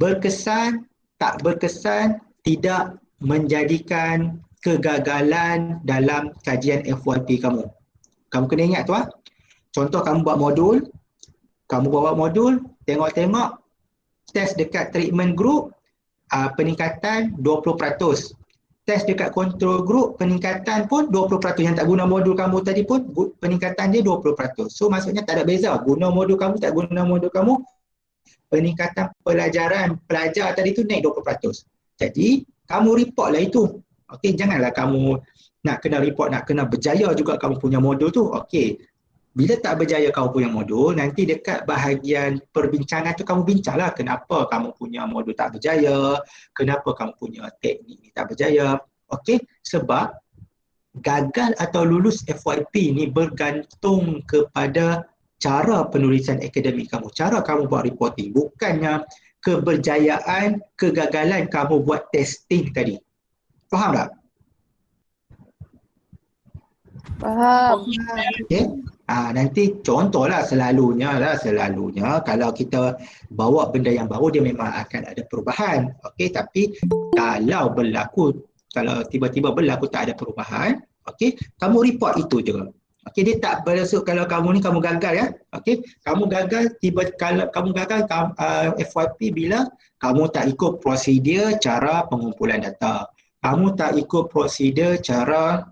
Berkesan, tak berkesan, tidak menjadikan kegagalan dalam kajian FYP kamu. Kamu kena ingat tu ah. Contoh kamu buat modul, tengok-tengok, test dekat treatment group, peningkatan 20%. Test dekat control group, peningkatan pun 20%. Yang tak guna modul kamu tadi pun, peningkatan dia 20%. So maksudnya tak ada beza. Guna modul kamu, tak guna modul kamu, peningkatan pelajaran pelajar tadi tu naik 20%. Jadi, kamu report lah itu. Okey, janganlah kamu nak kena report, nak kena berjaya juga kamu punya modul tu. Okey, bila tak berjaya kamu punya modul, nanti dekat bahagian perbincangan tu kamu bincanglah kenapa kamu punya modul tak berjaya, kenapa kamu punya teknik ni tak berjaya. Okey, sebab gagal atau lulus FYP ni bergantung kepada cara penulisan akademik kamu, cara kamu buat reporting, bukannya keberjayaan, kegagalan kamu buat testing tadi. Faham tak? Faham. Okay. Nanti contohlah selalunya kalau kita bawa benda yang baru dia memang akan ada perubahan. Okey, tapi kalau tiba-tiba berlaku tak ada perubahan, okey, kamu report itu je. Okey, dia tak bermaksud kalau kamu gagal ya. Okey, kalau kamu gagal FYP bila kamu tak ikut prosedur cara pengumpulan data. Kamu tak ikut prosedur cara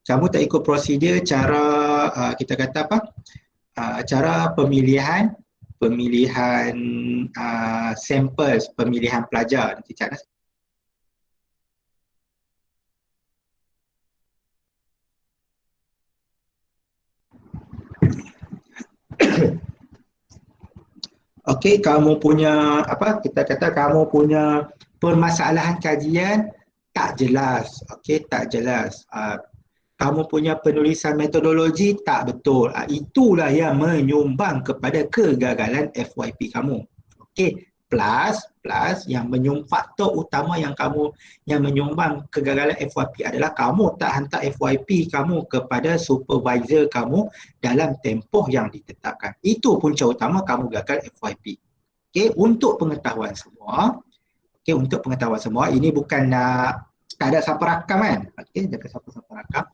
cara kita kata apa, cara pemilihan sampel, pemilihan pelajar. Nanti cara okey, kamu punya apa, kita kata kamu punya permasalahan kajian tak jelas. Okey, tak jelas. Kamu punya penulisan metodologi tak betul. Itulah yang menyumbang kepada kegagalan FYP kamu. Okey, plus yang faktor utama yang menyumbang kegagalan FYP adalah kamu tak hantar FYP kamu kepada supervisor kamu dalam tempoh yang ditetapkan. Itu punca utama kamu gagal FYP. Okey, untuk pengetahuan semua, ini bukan nak tak ada siapa rakam kan. Okey, jangan siapa-siapa rakam.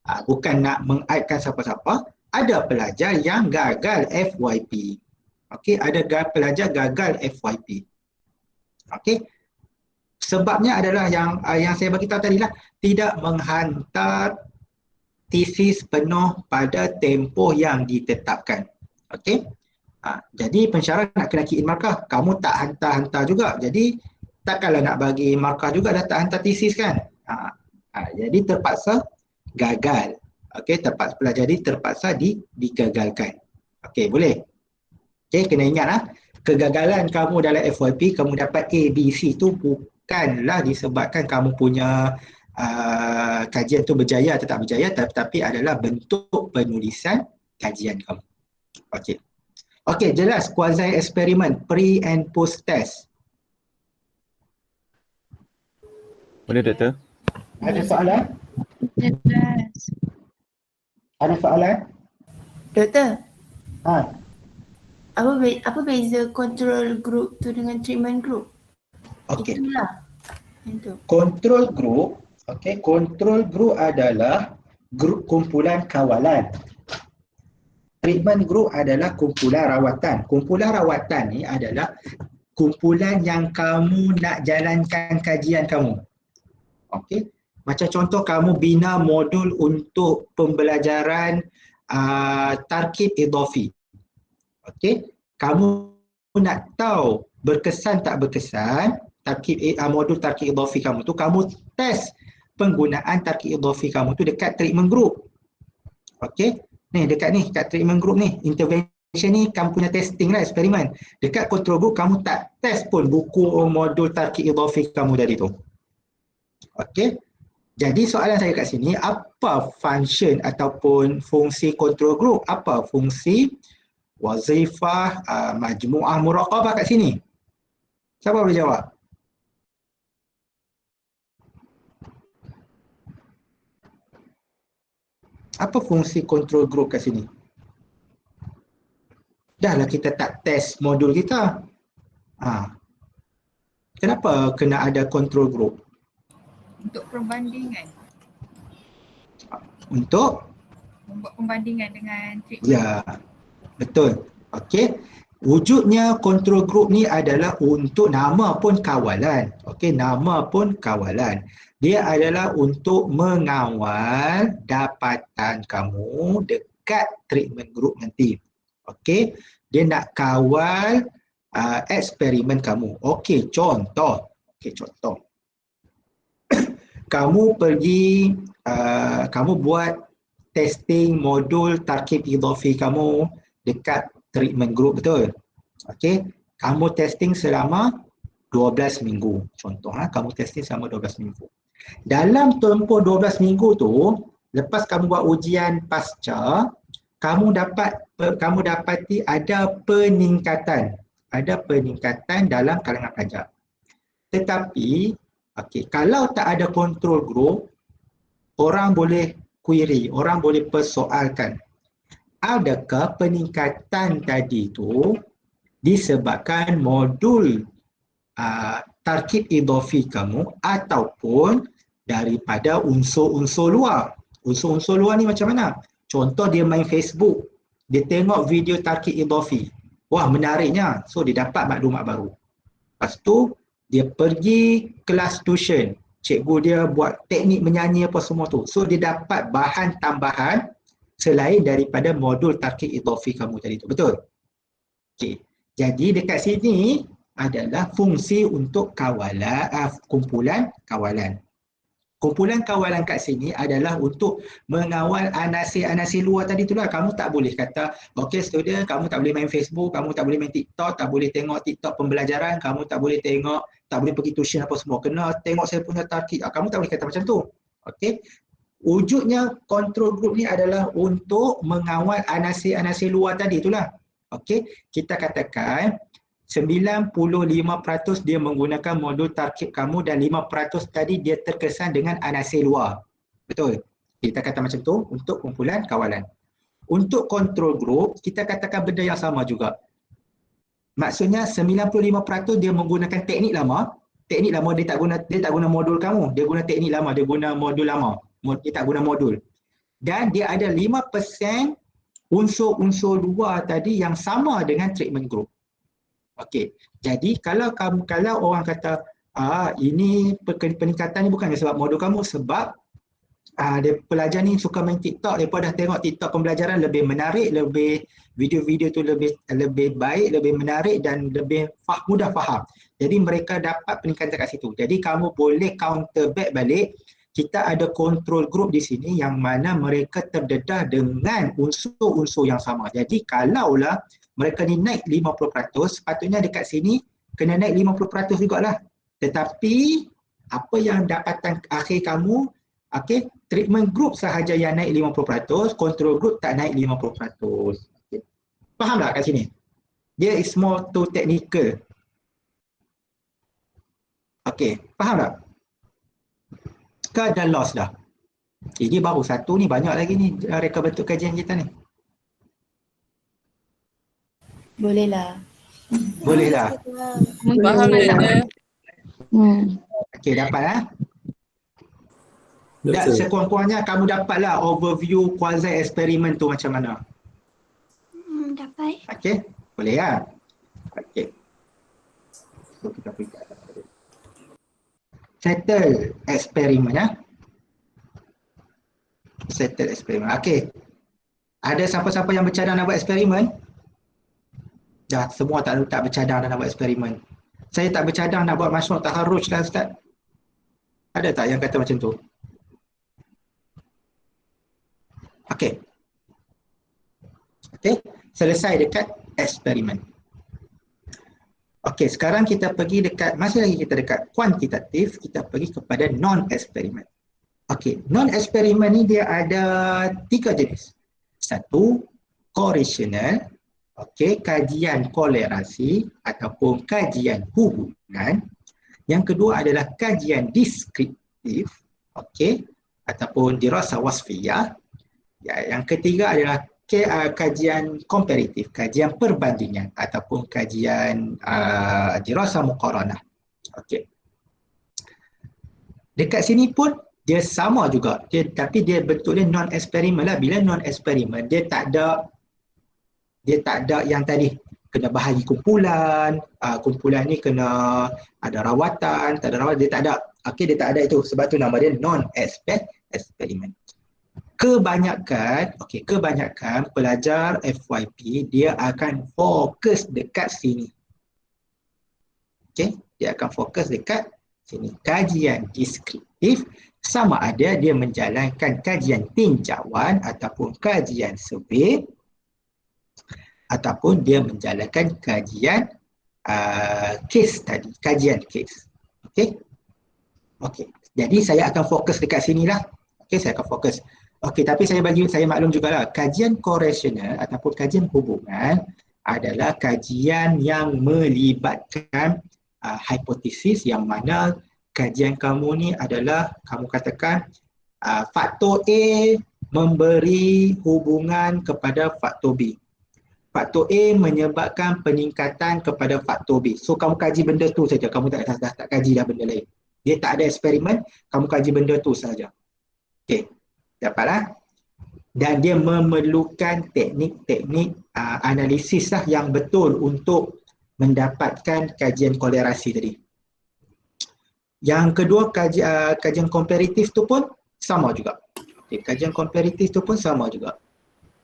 Bukan nak mengaitkan siapa-siapa. Ada pelajar yang gagal FYP. Okey, ada pelajar gagal FYP. Okey. Sebabnya adalah yang saya bagi tahu tadi lah, tidak menghantar tesis penuh pada tempoh yang ditetapkan. Okey. Jadi pensyarat nak kena key in markah, kamu tak hantar-hantar juga. Jadi takkanlah nak bagi markah juga dah tak hantar tesis kan. Jadi terpaksa gagal. Okey, terpaksa digagalkan. Okey, boleh. Okey, kena ingat kegagalan kamu dalam FYP, kamu dapat A, B, C tu bukanlah disebabkan kamu punya kajian tu berjaya atau tak berjaya, tetapi adalah bentuk penulisan kajian kamu. Okey. Okey, jelas quasi eksperimen, pre and post test. Boleh Doktor? Ada soalan? Jelas. Ada soalan? Doktor, Ha. apa beza control group tu dengan treatment group? Okey. Itulah. Itu. Control group, control group adalah grup kumpulan kawalan. Treatment group adalah kumpulan rawatan. Kumpulan rawatan ni adalah kumpulan yang kamu nak jalankan kajian kamu. Okey. Macam contoh kamu bina modul untuk pembelajaran tarkib idhafi. Okey. Kamu nak tahu berkesan tak berkesan modul tarkib idhafi kamu tu, kamu test penggunaan tarkib idhafi kamu tu dekat treatment group. Okey. Dekat treatment group ni, intervention ni kamu punya testing lah, eksperimen. Dekat control group kamu tak test pun buku modul tarkib idhafi kamu tadi tu. Okey. Jadi soalan saya kat sini, apa function ataupun fungsi control group? Apa fungsi wazifah majmuah muraqabah kat sini? Siapa boleh jawab? Apa fungsi control group kat sini? Dah lah kita tak test modul kita. Kenapa kena ada control group? Untuk perbandingan. Untuk? Membuat perbandingan dengan treatment. Ya, betul. Okey. Wujudnya control group ni adalah untuk nama pun kawalan. Okey, nama pun kawalan. Dia adalah untuk mengawal dapatan kamu dekat treatment group nanti. Okey, dia nak kawal eksperimen kamu. Okey, contoh. Kamu pergi, kamu buat testing modul tarkib idhafi kamu dekat treatment group, betul? Okey, kamu testing selama 12 minggu. Contoh, kamu testing selama 12 minggu. Dalam tempoh 12 minggu tu, lepas kamu buat ujian pasca, kamu dapati ada peningkatan dalam kalangan pelajar. Tetapi, kalau tak ada control group, orang boleh query, orang boleh persoalkan. Adakah peningkatan tadi tu disebabkan modul tarkib idhafi kamu ataupun daripada unsur-unsur luar? Unsur-unsur luar ni macam mana? Contoh dia main Facebook, dia tengok video tarkib idhafi. Wah, menariknya. So dia dapat maklumat baru. Lepas tu dia pergi kelas tuition. Cikgu dia buat teknik menyanyi apa semua tu. So dia dapat bahan tambahan selain daripada modul tarkib idhafi kamu tadi tu. Betul? Okey. Jadi dekat sini adalah fungsi untuk kawalan, kumpulan kawalan. Kumpulan kawalan kat sini adalah untuk mengawal anasir-anasir luar tadi itulah. Kamu tak boleh kata, okey student, kamu tak boleh main Facebook, kamu tak boleh main TikTok, tak boleh tengok TikTok pembelajaran, kamu tak boleh tengok, tak boleh pergi tuition apa semua. Kena tengok saya punya tarkib. Kamu tak boleh kata macam tu. Okey. Wujudnya control group ni adalah untuk mengawal anasir-anasir luar tadi itulah. Okey, kita katakan 95% dia menggunakan modul tarkib kamu dan 5% tadi dia terkesan dengan anasir luar. Betul? Kita kata macam tu untuk kumpulan kawalan. Untuk control group, kita katakan benda yang sama juga. Maksudnya 95% dia menggunakan teknik lama. Teknik lama dia tak guna modul kamu, dia guna teknik lama, dia guna modul lama. Dia tak guna modul. Dan dia ada 5% unsur-unsur luar tadi yang sama dengan treatment group. Okey. Jadi kalau orang kata ini peningkatan ni bukannya sebab modul kamu, sebab pelajar ni suka main TikTok, mereka dah tengok TikTok pembelajaran lebih menarik, lebih video-video tu lebih baik, lebih menarik dan lebih mudah faham. Jadi mereka dapat peningkatan kat situ. Jadi kamu boleh counter back balik. Kita ada control group di sini yang mana mereka terdedah dengan unsur-unsur yang sama. Jadi kalaulah mereka ni naik 50%, sepatutnya dekat sini kena naik 50% jugalah. Tetapi apa yang dapatan akhir kamu, okey, treatment group sahaja yang naik 50%, control group tak naik 50%. Okay. Faham tak kat sini? Dia is more to technical. Okey, faham tak? Ke dah lost dah? Jadi baru satu ni, banyak lagi ni reka bentuk kajian kita ni. Bolehlah. Boleh dah? Faham tak? Okey, dapat Dan sekurang-kurangnya kamu dapatlah overview quasi eksperimen tu macam mana. Dapat. Okey, boleh lah. Okey. So kita pergi ke atas. Settle eksperimen Settle eksperimen. Okey. Ada siapa-siapa yang bercadang nak buat eksperimen? Dah semua tak bercadang nak buat eksperimen. Saya tak bercadang nak buat masyarakat taharruj lah Ustaz. Ada tak yang kata macam tu? Okey. Okey, selesai dekat eksperimen. Okey, sekarang kita pergi masih lagi kita dekat kuantitatif, kita pergi kepada non-eksperimen. Okey, non-eksperimen ni dia ada 3 jenis. Satu, correlational. Okey, kajian kolerasi ataupun kajian hubungan. Yang kedua adalah kajian deskriptif, okey, ataupun dirasah wasfiyah. Ya, yang ketiga adalah kajian komparatif, kajian perbandingan ataupun kajian dirasah muqaranah. Okey. Dekat sini pun dia sama juga, tapi dia bentuk dia non eksperimen lah. Bila non eksperimen dia tak ada yang tadi kena bahagi kumpulan, kumpulan ni kena ada rawatan, tak ada rawatan, dia tak ada. Okey, dia tak ada itu. Sebab tu nama dia non eksperimen. Kebanyakan pelajar FYP dia akan fokus dekat sini. Okey, dia akan fokus dekat sini. Kajian deskriptif sama ada dia menjalankan kajian tinjauan ataupun kajian survey ataupun dia menjalankan kajian case tadi, kajian case. Okey. Okey. Jadi saya akan fokus dekat sinilah. Okey, saya akan fokus. Okey, tapi saya maklum jugalah, kajian korelasional ataupun kajian hubungan adalah kajian yang melibatkan hipotesis, yang mana kajian kamu ni adalah kamu katakan faktor A memberi hubungan kepada faktor B. Faktor A menyebabkan peningkatan kepada faktor B. So kamu kaji benda tu saja, kamu tak kaji dah benda lain. Dia tak ada eksperimen, kamu kaji benda tu saja. Okey, dapatlah. Dan dia memerlukan teknik-teknik analisis lah yang betul untuk mendapatkan kajian kolerasi tadi. Yang kedua, kajian komparatif tu pun sama juga. Okay, kajian komparatif tu pun sama juga.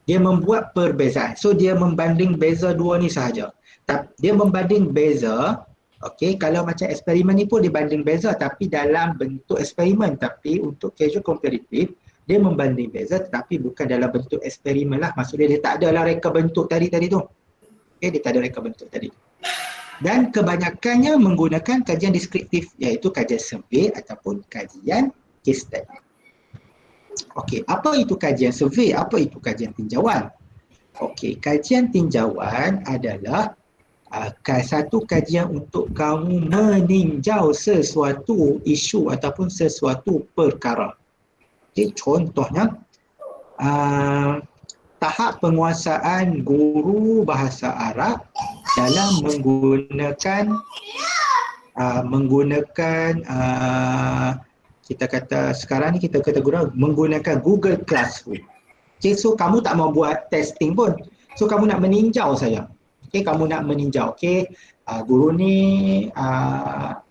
Dia membuat perbezaan. So dia membanding beza dua ni sahaja. Dia membanding beza, okey, kalau macam eksperimen ni pun dia banding beza tapi dalam bentuk eksperimen. Tapi untuk kajian komparatif, dia membanding beza tetapi bukan dalam bentuk eksperimen lah. Maksudnya dia tak adalah reka bentuk tadi tu. Okey, dia tak ada reka bentuk tadi. Dan kebanyakannya menggunakan kajian deskriptif, iaitu kajian survey ataupun kajian case study. Okey, apa itu kajian survey? Apa itu kajian tinjauan? Okey, kajian tinjauan adalah satu kajian untuk kamu meninjau sesuatu isu ataupun sesuatu perkara. Okey, contohnya tahap penguasaan guru bahasa Arab dalam menggunakan kita kata sekarang ni kita guna menggunakan Google Classroom. Okay, so kamu tak mau buat testing pun. So kamu nak meninjau saja. Okay, kamu nak meninjau. Okay, guru ni nak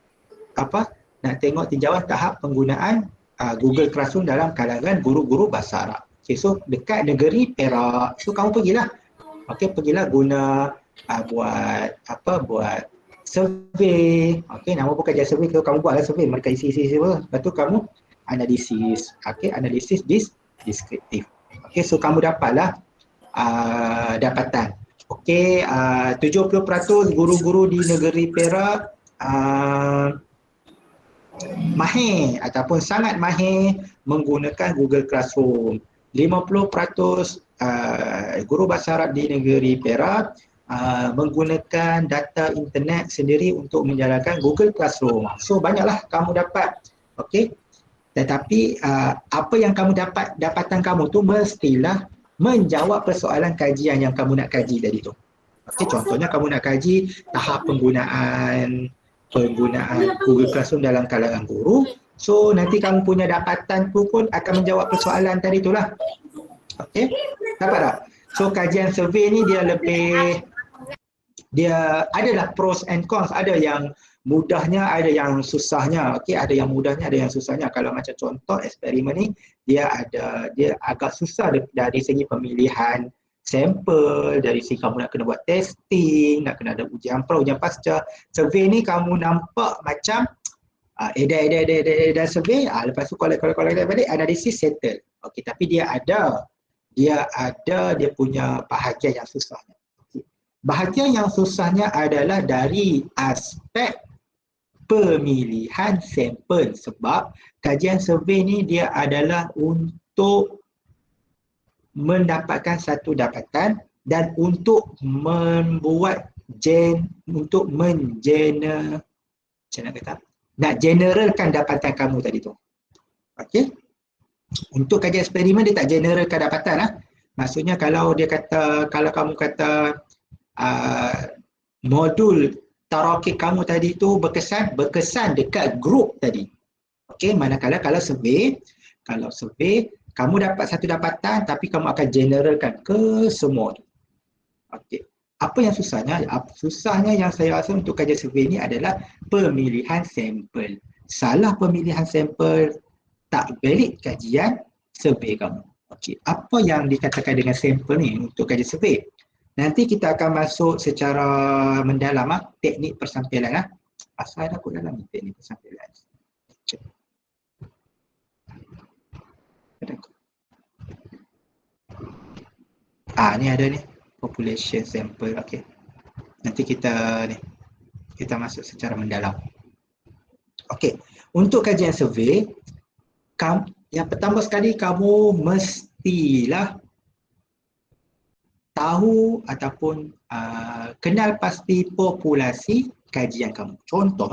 tengok tinjauan tahap penggunaan Google Classroom dalam kalangan guru-guru bahasa Arab. Okay, so dekat negeri Perak. So kamu pergilah. Okay, pergilah guna buat survey. Okey, nama pun kajian survey, kalau kamu buatlah survey, mereka isi apa. Lepas tu kamu analisis. Okey, analisis deskriptif. Okey, so kamu dapatlah dapatan. Okey, 70% guru-guru di negeri Perak mahir ataupun sangat mahir menggunakan Google Classroom. 50% guru bahasa Arab di negeri Perak menggunakan data internet sendiri untuk menjalankan Google Classroom. So banyaklah kamu dapat. Okey. Tetapi apa yang kamu dapat, dapatan kamu tu mestilah menjawab persoalan kajian yang kamu nak kaji tadi tu. Okey, contohnya kamu nak kaji tahap penggunaan Google Classroom dalam kalangan guru. So nanti kamu punya dapatan tu pun akan menjawab persoalan tadi tu lah. Okey. Dapat tak? So kajian survey ni dia adalah pros and cons, ada yang mudahnya, ada yang susahnya. Okey, ada yang mudahnya, ada yang susahnya. Kalau macam contoh eksperimen ni, dia agak susah dari segi pemilihan sampel, dari segi kamu nak kena buat testing, nak kena ada ujian pra, ujian pasca. Survey ni kamu nampak macam edit survey, lepas tu collect balik, analisis settle. Okey, tapi dia ada dia punya bahagian yang susahnya. Bahagian yang susahnya adalah dari aspek pemilihan sampel, sebab kajian survey ni dia adalah untuk mendapatkan satu dapatan dan untuk membuat nak generalkan dapatan kamu tadi tu. Okey. Untuk kajian eksperimen dia tak generalkan dapatan lah. Maksudnya kalau dia kata, kalau kamu kata modul tarakik kamu tadi tu berkesan dekat grup tadi. Okey, manakala kalau survey kamu dapat satu dapatan tapi kamu akan generalkan ke semua. Okey. Apa yang susahnya? Susahnya yang saya rasa untuk kajian survey ni adalah pemilihan sampel. Salah pemilihan sampel, tak valid kajian survey kamu. Okey, apa yang dikatakan dengan sampel ni untuk kajian survey? Nanti kita akan masuk secara mendalam teknik persampilan. Asal aku dalam ni teknik persampilan. Cek. Ni ada ni population sample. Okey. Nanti kita masuk secara mendalam. Okey. Untuk kajian survey, yang pertama sekali kamu mestilah tahu ataupun kenal pasti populasi kajian kamu. Contoh.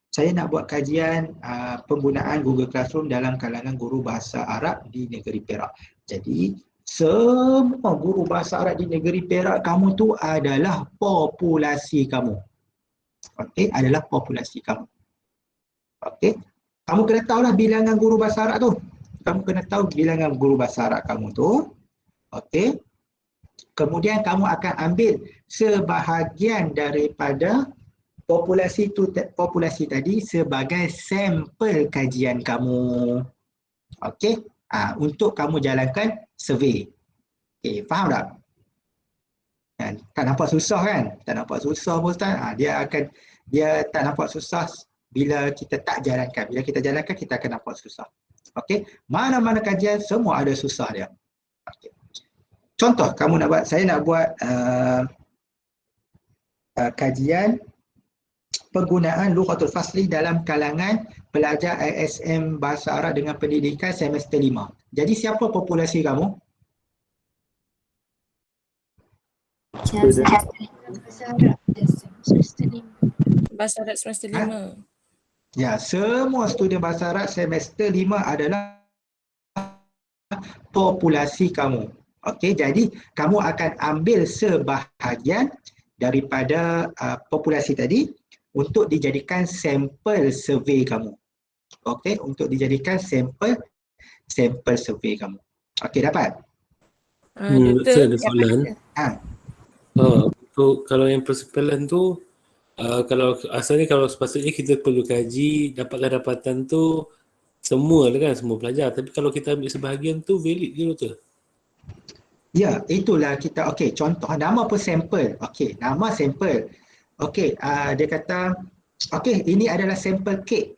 Saya nak buat kajian penggunaan Google Classroom dalam kalangan guru bahasa Arab di negeri Perak. Jadi semua guru bahasa Arab di negeri Perak kamu tu adalah populasi kamu. Okey, adalah populasi kamu. Okey. Kamu kena tahulah bilangan guru bahasa Arab tu. Kamu kena tahu bilangan guru bahasa Arab kamu tu. Okey. Kemudian kamu akan ambil sebahagian daripada populasi tadi sebagai sampel kajian kamu. Okey. Untuk kamu jalankan survey. Okey, faham tak? Tak nampak susah kan? Tak nampak susah pun Ustaz. Dia tak nampak susah bila kita tak jalankan. Bila kita jalankan, kita akan nampak susah. Okey. Mana-mana kajian semua ada susah dia. Okey. Contoh saya nak buat kajian penggunaan Lughatul Fasli dalam kalangan pelajar ISM Bahasa Arab dengan Pendidikan semester 5. Jadi siapa populasi kamu? Bahasa Arab semester 5. Ya, semua student Bahasa Arab semester 5 adalah populasi kamu. Okey, jadi kamu akan ambil sebahagian daripada populasi tadi untuk dijadikan sampel survey kamu. Okey, untuk dijadikan sampel survey kamu. Okey, dapat? Saya ada soalan. Untuk kalau yang persampalan tu, kalau asalnya kalau sepatutnya kita perlu kaji dapatkan dapatan tu semua lah kan, semua pelajar. Tapi kalau kita ambil sebahagian tu valid ke betul? Ya, itulah kita. Okey, contoh nama pun sampel. Okey, nama sampel. Okey, dia kata okey, ini adalah sampel kek.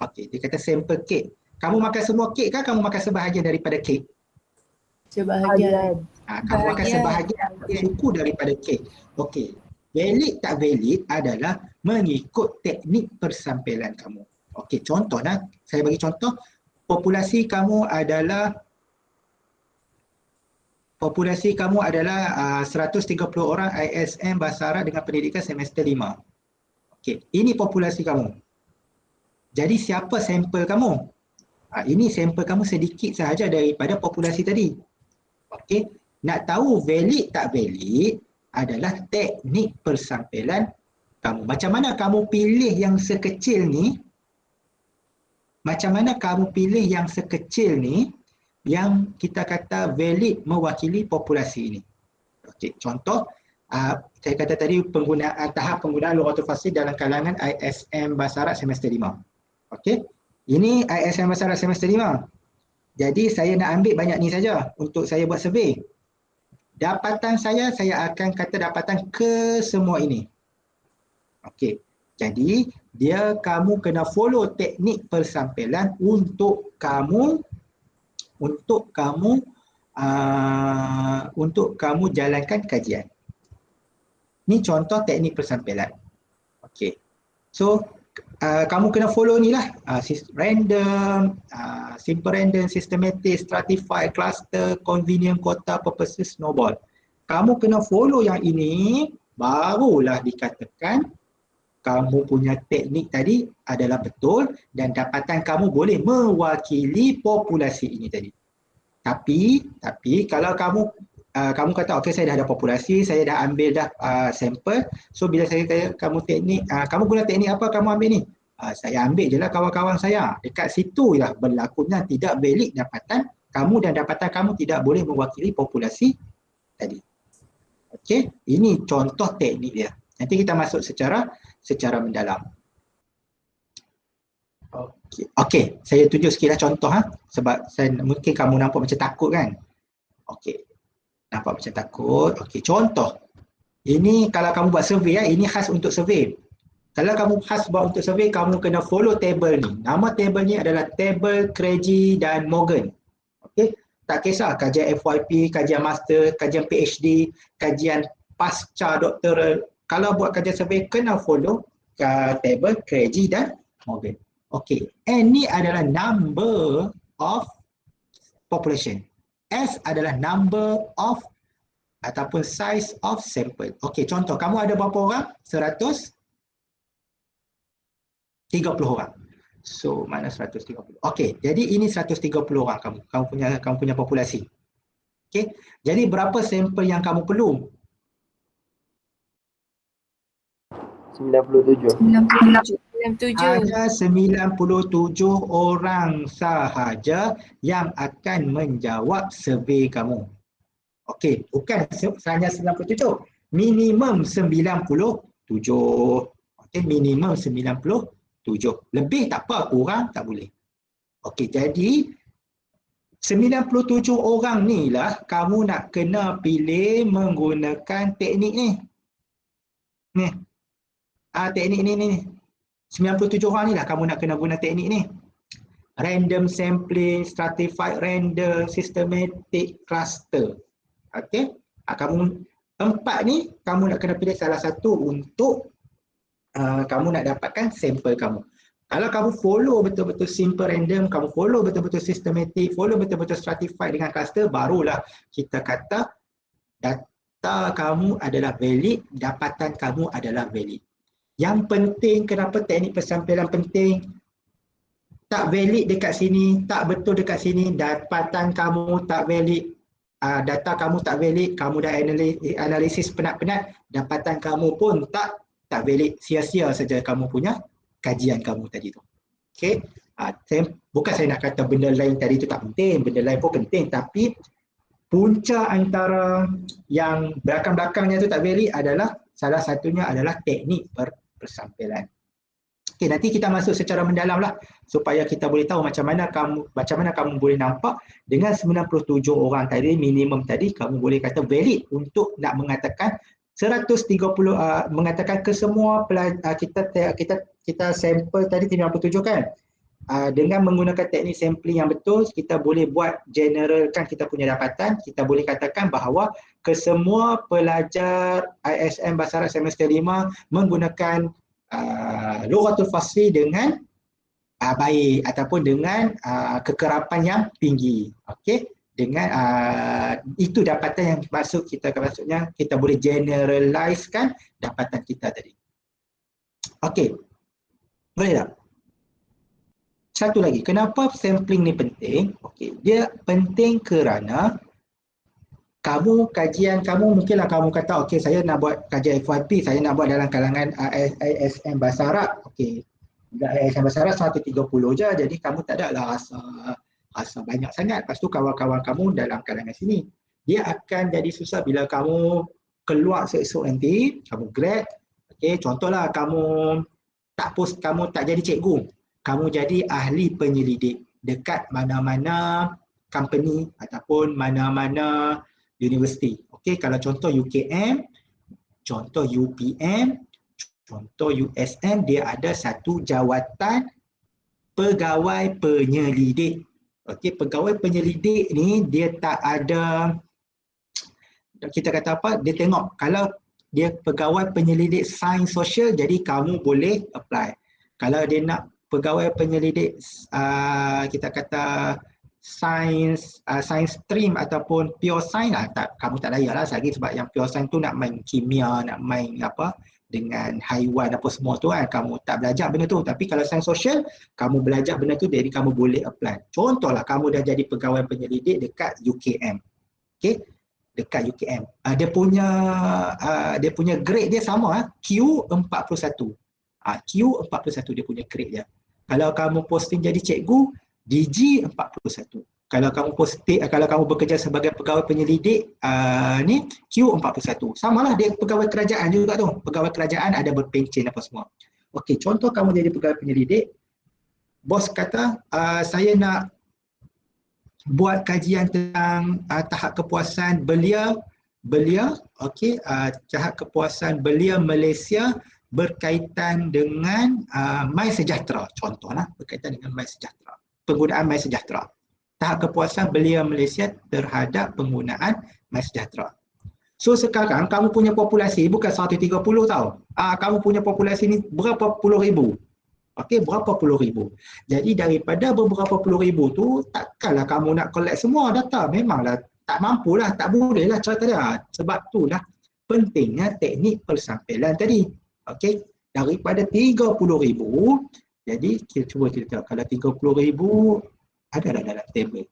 Okey, dia kata sampel kek. Kamu makan semua kek ke kamu makan sebahagian daripada kek? Sebahagian. Kamu makan sebahagian suku daripada kek. Okey. Valid tak valid adalah mengikut teknik persampilan kamu. Okey, contohlah, saya bagi contoh, populasi kamu adalah 130 orang ISM Bahasa Arab dengan Pendidikan semester 5. Okey, ini populasi kamu. Jadi siapa sampel kamu? Ini sampel kamu sedikit sahaja daripada populasi tadi. Okey, nak tahu valid tak valid adalah teknik persampilan kamu. Macam mana kamu pilih yang sekecil ni? Yang kita kata valid mewakili populasi ini. Okey, contoh saya kata tadi tahap penggunaan Lughatul Fasli dalam kalangan ISM Bahasa Arab semester 5. Okey. Ini ISM Bahasa Arab semester 5. Jadi saya nak ambil banyak ni saja untuk saya buat survey. Dapatan saya akan kata dapatan ke semua ini. Okey. Jadi kamu kena follow teknik persampilan untuk kamu jalankan kajian. Ni contoh teknik persampilan. Okey. So kamu kena follow ni lah. Random, simple random, systematic, stratify, cluster, convenient, quota, purposes, snowball. Kamu kena follow yang ini, barulah dikatakan kamu punya teknik tadi adalah betul dan dapatan kamu boleh mewakili populasi ini tadi. Tapi kalau kamu kata okey saya dah ada populasi, saya dah ambil dah sampel. So bila saya tanya kamu teknik, kamu guna teknik apa kamu ambil ni? Saya ambil je lah kawan-kawan saya. Dekat situ lah berlakunya tidak valid dapatan kamu dan dapatan kamu tidak boleh mewakili populasi tadi. Okey, ini contoh teknik dia. Nanti kita masuk secara mendalam. Okey, saya tunjuk sikitlah contoh sebab mungkin kamu nampak macam takut kan. Okey. Nampak macam takut. Okey, contoh. Ini kalau kamu buat survey ini khas untuk survey. Kalau kamu khas buat untuk survey, kamu kena follow table ni. Nama table ni adalah table Craigie dan Morgan. Okey, tak kisah kajian FYP, kajian master, kajian PhD, kajian pasca doktoral. Kalau buat kajian survey kena follow table Craigie dan Morgan. Okey, N ni adalah number of population. S adalah number of ataupun size of sample. Okey, contoh kamu ada berapa orang? 130 orang. So, mana 130? Okey, jadi ini 130 orang kamu punya populasi. Okey, jadi berapa sampel yang kamu perlu? 97. 97. Ada 97 orang sahaja yang akan menjawab survei kamu. Okey, bukan hanya 97, minimum 97. Okey, minimum 97. Lebih tak apa, kurang tak boleh. Okey, jadi 97 orang ni lah kamu nak kena pilih menggunakan teknik ni. Ni. Teknik ni. 97 orang ni lah kamu nak kena guna teknik ni. Random sampling, stratified random, systematic cluster. Okey. Kamu 4 ni kamu nak kena pilih salah satu untuk kamu nak dapatkan sampel kamu. Kalau kamu follow betul-betul simple random, kamu follow betul-betul systematic, follow betul-betul stratified dengan cluster, barulah kita kata data kamu adalah valid, dapatan kamu adalah valid. Yang penting, kenapa teknik persampilan penting? Tak valid dekat sini, tak betul dekat sini, dapatan kamu tak valid, data kamu tak valid, kamu dah analisis penat-penat, dapatan kamu pun tak valid, sia-sia saja kamu punya kajian kamu tadi tu. Okey, bukan saya nak kata benda lain tadi tu tak penting, benda lain pun penting, tapi punca antara yang belakang-belakangnya tu tak valid adalah salah satunya adalah teknik persampilan. Okey, nanti kita masuk secara mendalam lah supaya kita boleh tahu macam mana kamu boleh nampak dengan 97 orang tadi, minimum tadi, kamu boleh kata valid untuk nak mengatakan 130 mengatakan ke semua kita sampel tadi 97 kan. Dengan menggunakan teknik sampling yang betul, kita boleh buat generalkan kita punya dapatan. Kita boleh katakan bahawa kesemua pelajar ISM Bahasa Arab semester 5 menggunakan Lughatul Fasli dengan baik ataupun dengan kekerapan yang tinggi. Okey, dengan itu dapatan yang maksudnya kita boleh generalizekan dapatan kita tadi. Okey, boleh tak? Satu lagi, kenapa sampling ni penting? Okey, dia penting kerana kajian kamu mungkinlah kamu kata okey saya nak buat kajian FYP, saya nak buat dalam kalangan ISM Bahasa Arab. Okey, ISM Bahasa Arab 130 je, jadi kamu tak ada lah rasa banyak sangat. Lepas tu kawan-kawan kamu dalam kalangan sini, dia akan jadi susah bila kamu keluar esok nanti, kamu grad. Okey, contohlah kamu tak jadi cikgu, kamu jadi ahli penyelidik dekat mana-mana company ataupun mana-mana universiti. Okey, kalau contoh UKM, contoh UPM, contoh USM, dia ada satu jawatan pegawai penyelidik. Okey, pegawai penyelidik ni dia tak ada, kita kata apa, dia tengok kalau dia pegawai penyelidik sains sosial, jadi kamu boleh apply. Kalau dia nak pegawai penyelidik kita kata sains stream ataupun pure science kamu tak layak lah lagi, sebab yang pure science tu nak main kimia, nak main dengan haiwan apa semua tu kan, kamu tak belajar benda tu. Tapi kalau sains sosial, kamu belajar benda tu, jadi kamu boleh apply. Contohlah kamu dah jadi pegawai penyelidik dekat UKM. Okey, dekat UKM. Dia punya grade dia sama, Q41. Q41 dia punya grade dia. Kalau kamu posting jadi cikgu, DG41. Kalau kamu bekerja sebagai pegawai penyelidik ni Q41. Samalah dia pegawai kerajaan juga tu. Pegawai kerajaan ada berpencen apa semua. Okey, contoh kamu jadi pegawai penyelidik, bos kata saya nak buat kajian tentang tahap kepuasan belia, okey, tahap kepuasan belia Malaysia berkaitan dengan MySejahtera, contohlah berkaitan dengan MySejahtera, penggunaan MySejahtera. Tahap kepuasan belia Malaysia terhadap penggunaan MySejahtera. So sekarang kamu punya populasi bukan 130 tau. Kamu punya populasi ni berapa puluh ribu. Okey, berapa puluh ribu. Jadi daripada beberapa puluh ribu tu, takkanlah kamu nak collect semua data. Memanglah tak mampulah, tak bolehlah cara dia. Sebab itulah pentingnya teknik persampilan tadi. Okey, daripada 30,000, jadi kita cuba kita kalau 30,000 ada dalam table.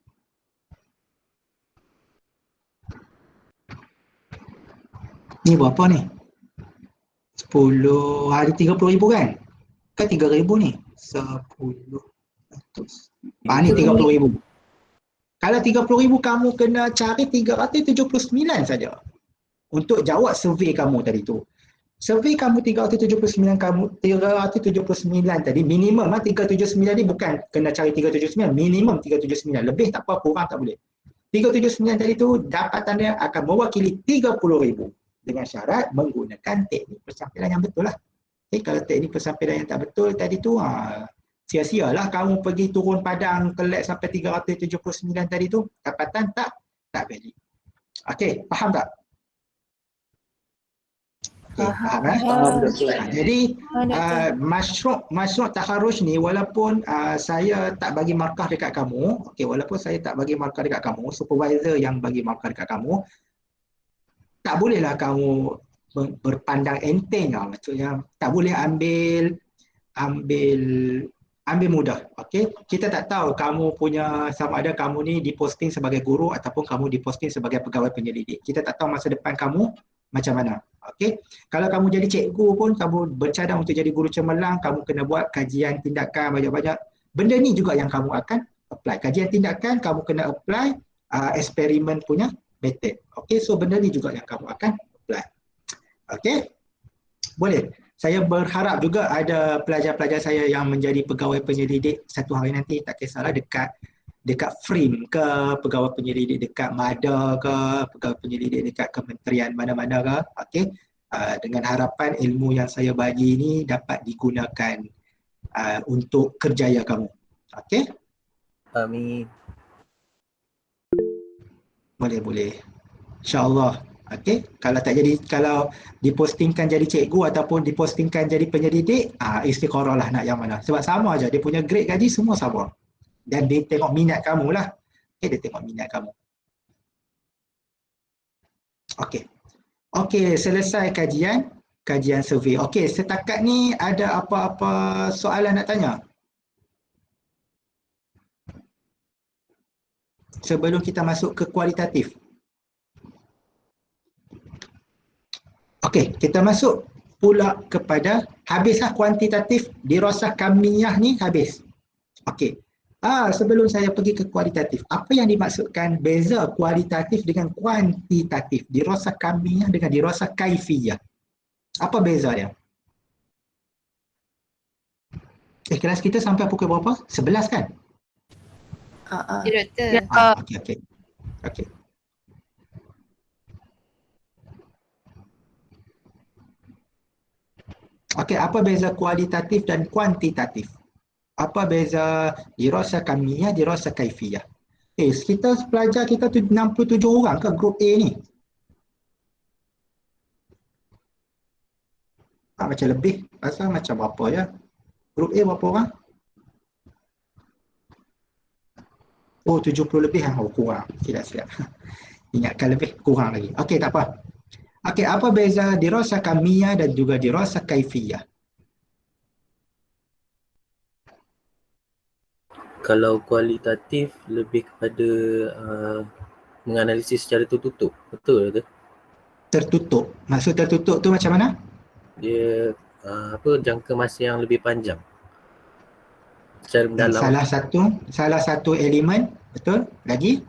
Ni berapa ni? 10, ada 30,000 kan? Kan 3,000 ni. 10 ratus. Ni 30,000. Kalau 30,000 kamu kena cari 379 saja untuk jawab survey kamu tadi tu. Survey kamu 379 tadi, minimum 379 ni bukan kena cari 379, minimum 379, lebih tak apa, kurang tak boleh. 379 tadi tu dapatan dia akan mewakili 30,000 dengan syarat menggunakan teknik persampilan yang betul lah. Okay, kalau teknik persampilan yang tak betul tadi tu, sia-sialah kamu pergi turun padang collect sampai 379 tadi tu, dapatan tak valid. Okey, faham tak? Okay, faham. Jadi masyru' takharuj ni walaupun saya tak bagi markah dekat kamu, okey, walaupun saya tak bagi markah dekat kamu, supervisor yang bagi markah dekat kamu, tak bolehlah kamu berpandang enteng lah. Maksudnya tak boleh ambil mudah. Okey, kita tak tahu kamu punya sama ada kamu ni diposting sebagai guru ataupun kamu diposting sebagai pegawai penyelidik. Kita tak tahu masa depan kamu macam mana. Okey, kalau kamu jadi cikgu pun, kamu bercadang untuk jadi guru cemerlang, kamu kena buat kajian tindakan banyak-banyak. Benda ni juga yang kamu akan apply. Kajian tindakan kamu kena apply eksperimen punya method. Okey, so benda ni juga yang kamu akan apply. Okey, boleh. Saya berharap juga ada pelajar-pelajar saya yang menjadi pegawai penyelidik satu hari nanti, tak kisahlah dekat FRIM ke, pegawai penyelidik dekat MADA ke, pegawai penyelidik dekat kementerian mana-mana ke. Okey, dengan harapan ilmu yang saya bagi ini dapat digunakan untuk kerjaya kamu. Okey? Amin. Boleh. InsyaAllah. Okey, kalau dipostingkan jadi cikgu ataupun dipostingkan jadi penyelidik, istiqarah lah nak yang mana. Sebab sama aja, dia punya grade gaji semua sama. Dan dia tengok minat kamu lah. Okey, dia tengok minat kamu. Okey, selesai kajian survey. Okey, setakat ni ada apa-apa soalan nak tanya? Sebelum kita masuk ke kualitatif. Okey, kita masuk pula kepada habislah kuantitatif, dirasah kamiyah ni habis. Okey. Sebelum saya pergi ke kualitatif, apa yang dimaksudkan beza kualitatif dengan kuantitatif? Dirasah kamiyah dengan dirasah kaifiyah. Apa beza dia? Kelas kita sampai pukul berapa? 11 kan? Doktor. Okey. Okey, apa beza kualitatif dan kuantitatif? Apa beza dirasah kamiyah, dirasah kaifiyah? Kita pelajar kita tu 67 orang ke grup A ni? Macam lebih, rasa macam berapa ya? Grup A berapa orang? Oh, 70 lebih. Oh, kurang. Silap. Ingatkan lebih, kurang lagi. Okey, tak apa. Okey, apa beza dirasah kamiyah dan juga dirasah kaifiyah? Kalau kualitatif lebih kepada menganalisis secara tertutup. Betul ke? Tertutup. Maksud tertutup tu macam mana? Dia jangka masa yang lebih panjang. Secara mendalam. Salah satu elemen, betul? Lagi?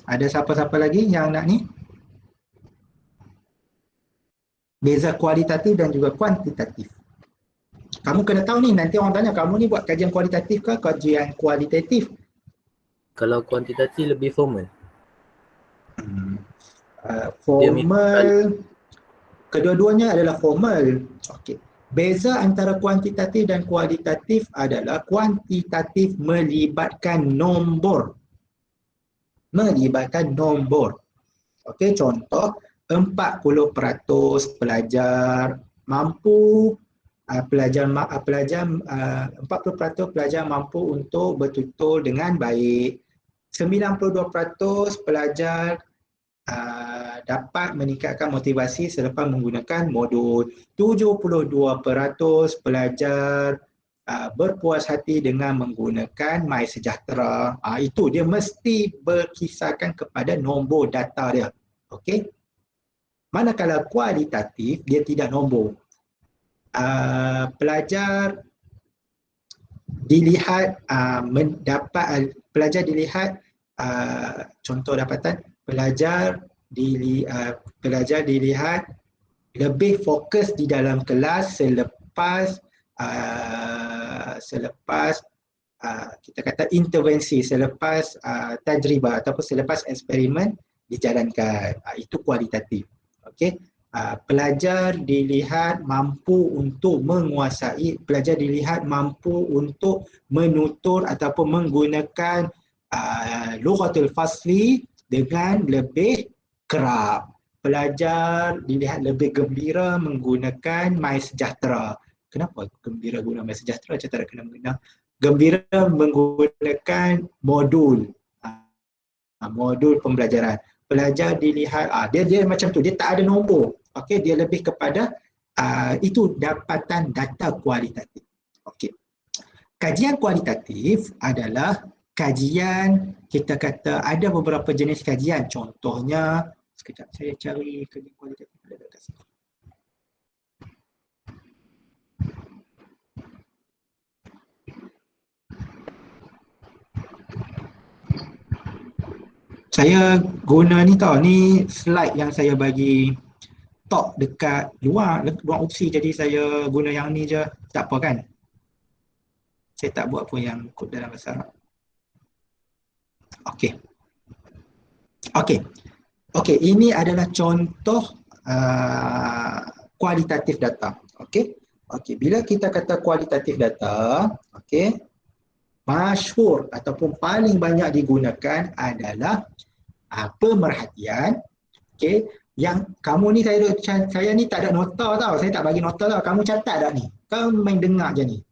Ada siapa-siapa lagi yang nak ni? Beza kualitatif dan juga kuantitatif. Kamu kena tahu ni, nanti orang tanya kamu ni buat kajian kualitatif ke kajian kualitatif? Kalau kuantitatif lebih formal. Formal, kedua-duanya adalah formal. Okey. Beza antara kuantitatif dan kualitatif adalah kuantitatif melibatkan nombor. Okey, contoh 40% pelajar mampu 40% pelajar mampu untuk bertutur dengan baik. 92% pelajar dapat meningkatkan motivasi selepas menggunakan modul. 72% pelajar berpuas hati dengan menggunakan MySejahtera. Itu dia mesti berkisarkan kepada nombor data dia. Okey. Manakala kualitatif dia tidak nombor. Pelajar dilihat contoh dapatan pelajar dilihat lebih fokus di dalam kelas selepas kita kata intervensi, selepas tajribah ataupun selepas eksperimen dijalankan. Itu kualitatif. Okey. Pelajar dilihat mampu untuk menguasai, pelajar dilihat mampu untuk menutur ataupun menggunakan lughatul fasli dengan lebih kerap. Pelajar dilihat lebih gembira menggunakan MySejahtera. Kenapa gembira guna MySejahtera? Macam tak kena guna. Gembira menggunakan modul pembelajaran. Pelajar dilihat dia macam tu, dia tak ada nombor. Okey, dia lebih kepada itu dapatan data kualitatif. Okey. Kajian kualitatif adalah kajian, kita kata ada beberapa jenis kajian. Contohnya, sekejap saya cari kajian kualitatif ada dekat sini. Saya guna ni tau, ni slide yang saya bagi talk dekat luar opsi, jadi saya guna yang ni je, tak apa kan? Saya tak buat pun yang kod dalam bahasa Arab. Okey, ini adalah contoh kualitatif data. Okey, bila kita kata kualitatif data, okey, masyhur ataupun paling banyak digunakan adalah pemerhatian. Okey, yang kamu ni saya ni tak ada nota tau, saya tak bagi nota tau. Kamu catat tak ni? Kau main dengar je ni.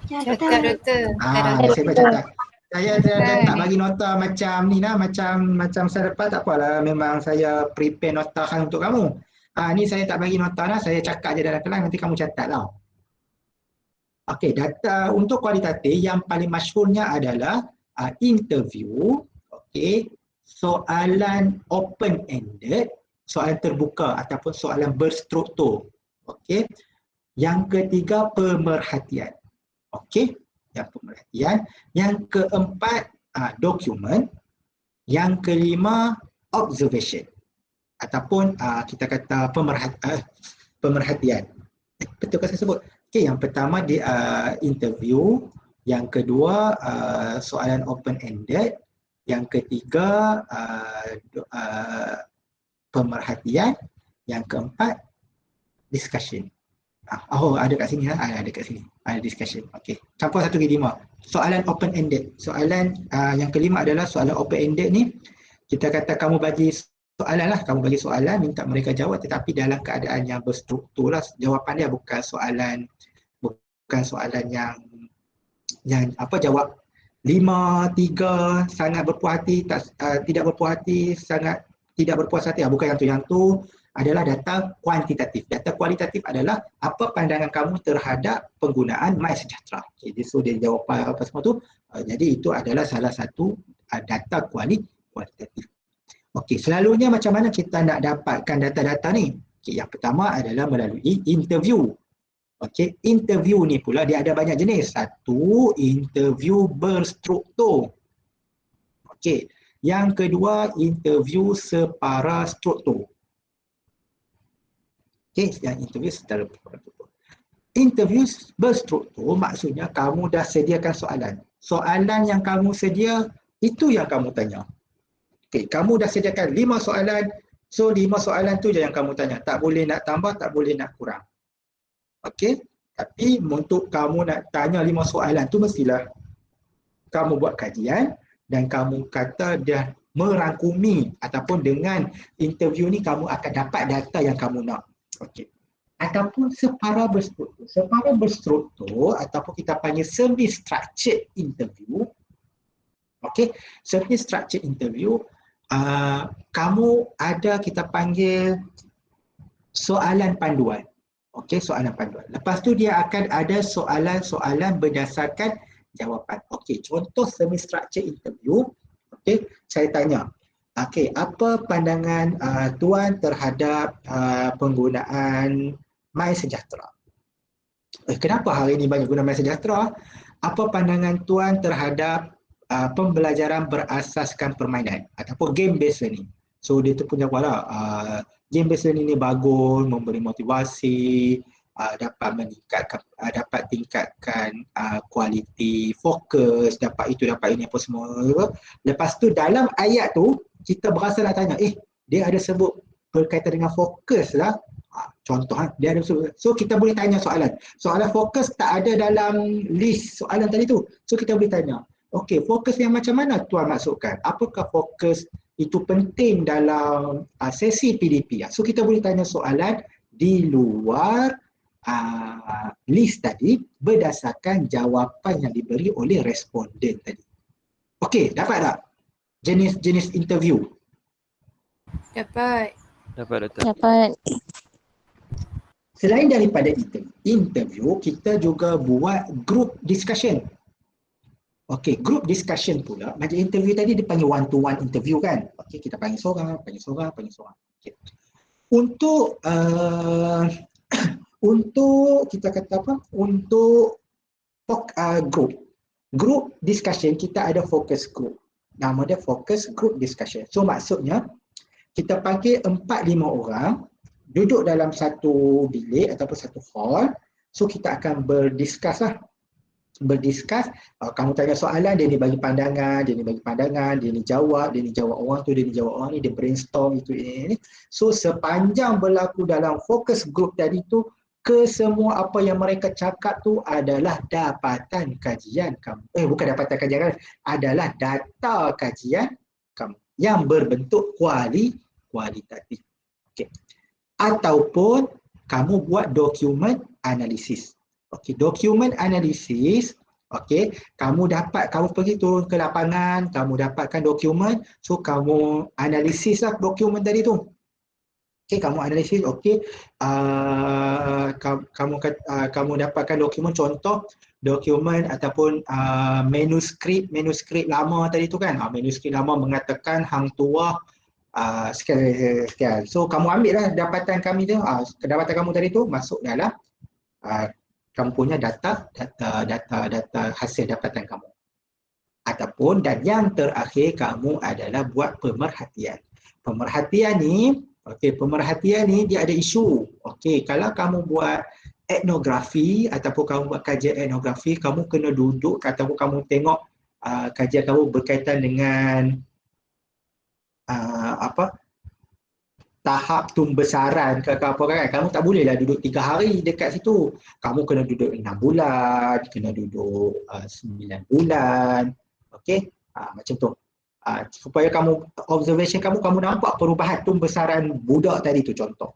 Catat doktor. Saya catat. Saya tak bagi nota macam ni lah, macam saya lepas tak apalah, memang saya prepare nota kan untuk kamu. Ni saya tak bagi nota lah, saya cakap je dalam kelas, nanti kamu catat lah. Okey, data untuk kualitatif yang paling masyhurnya adalah interview, okey, soalan open-ended, soalan terbuka ataupun soalan berstruktur. Okey. Yang ketiga pemerhatian. Okey, yang pemerhatian. Yang keempat dokumen. Yang kelima observation ataupun kita kata pemerhatian. Betul ke saya sebut? Okey, yang pertama di interview, yang kedua soalan open-ended, yang ketiga pemerhatian, yang keempat discussion. Ada kat sini lah, ada kat sini, ada discussion. Okey, campur 1, 2, 5. Soalan open-ended. Soalan yang kelima adalah soalan open-ended ni, kita kata kamu bagi soalan lah, kamu bagi soalan, minta mereka jawab tetapi dalam keadaan yang berstruktur lah. Jawapan dia bukan soalan yang jawab 5, 3, sangat berpuas hati, tidak berpuas hati, sangat tidak berpuas hati, bukan yang tu adalah data kuantitatif. Data kualitatif adalah apa pandangan kamu terhadap penggunaan MySejahtera. Okay, so dia jawab apa semua tu. Jadi itu adalah salah satu data kualitatif. Okey, selalunya macam mana kita nak dapatkan data-data ni? Okay, yang pertama adalah melalui interview. Okey, interview ni pula dia ada banyak jenis. Satu, interview berstruktur. Okey, yang kedua, interview separa struktur. Okey, yang interview secara berstruktur. Interview berstruktur maksudnya kamu dah sediakan soalan. Soalan yang kamu sedia, itu yang kamu tanya. Okey, kamu dah sediakan 5 soalan, so 5 soalan tu je yang kamu tanya. Tak boleh nak tambah, tak boleh nak kurang. Okey, tapi untuk kamu nak tanya 5 soalan tu mestilah kamu buat kajian dan kamu kata dah merangkumi ataupun dengan interview ni kamu akan dapat data yang kamu nak. Okey. Ataupun separa berstruktur. Separa berstruktur ataupun kita panggil semi-structured interview. Okey, semi-structured interview kamu ada kita panggil soalan panduan. Okey, soalan panduan. Lepas tu dia akan ada soalan-soalan berdasarkan jawapan. Okey, contoh semi-structured interview. Okey, saya tanya. Okey, apa pandangan tuan terhadap penggunaan MySejahtera? Kenapa hari ini banyak guna MySejahtera? Apa pandangan tuan terhadap pembelajaran berasaskan permainan ataupun game based learning? So dia tu punya game based learning ni bagus, memberi motivasi, dapat meningkatkan, dapat tingkatkan kualiti fokus, dapat itu, dapat ini apa semua. Lepas tu dalam ayat tu kita berasa nak tanya, dia ada sebut berkaitan dengan fokus lah. Contoh, dia ada sebut. So kita boleh tanya soalan. Soalan fokus tak ada dalam list soalan tadi tu. So kita boleh tanya, okey, fokus yang macam mana tuan maksudkan? Apakah fokus itu penting dalam sesi PDP? So kita boleh tanya soalan di luar list tadi berdasarkan jawapan yang diberi oleh responden tadi. Okey, dapat tak? Jenis interview. Dapat. Dapat. Selain daripada interview, kita juga buat group discussion. Okey, group discussion pula, macam interview tadi dia panggil one to one interview kan. Okey, kita panggil seorang. Okay. Untuk untuk kita kata apa? Untuk group discussion kita ada focus group. Nama dia focus group discussion. So maksudnya kita panggil 4-5 orang duduk dalam satu bilik ataupun satu hall. So kita akan berdiskus lah. Kamu tanya soalan, dia ni bagi pandangan, dia ni jawab orang tu, dia ni jawab orang ni, dia brainstorm itu ini. So sepanjang berlaku dalam focus group tadi tu, kesemua apa yang mereka cakap tu adalah dapatan kajian kamu. Bukan dapatan kajian kamu, adalah data kajian kamu yang berbentuk kualitatif. Okey. Ataupun kamu buat dokumen analisis. Okey, dokumen analisis, okey, kamu pergi turun ke lapangan, kamu dapatkan dokumen, so kamu analisis lah dokumen tadi tu. Okey, kamu analisis, okey, kamu dapatkan dokumen, contoh dokumen ataupun manuskrip lama tadi tu kan. Manuskrip lama mengatakan hang tuah sekian. So kamu ambil lah dapatan kami tu, dapatan kamu tadi tu masuk dalam kamu punya data hasil dapatan kamu. Ataupun dan yang terakhir kamu adalah buat pemerhatian. Pemerhatian ni dia ada isu. Okey, kalau kamu buat etnografi ataupun kamu buat kajian etnografi, kamu kena duduk ataupun kamu tengok kajian kamu berkaitan dengan tahap tumbesaran ke apa kan. Kamu tak bolehlah duduk 3 hari dekat situ. Kamu kena duduk 6 bulan, kena duduk 9 bulan. Okey? Macam tu. Supaya kamu observation kamu nampak perubahan tumbesaran budak tadi tu, contoh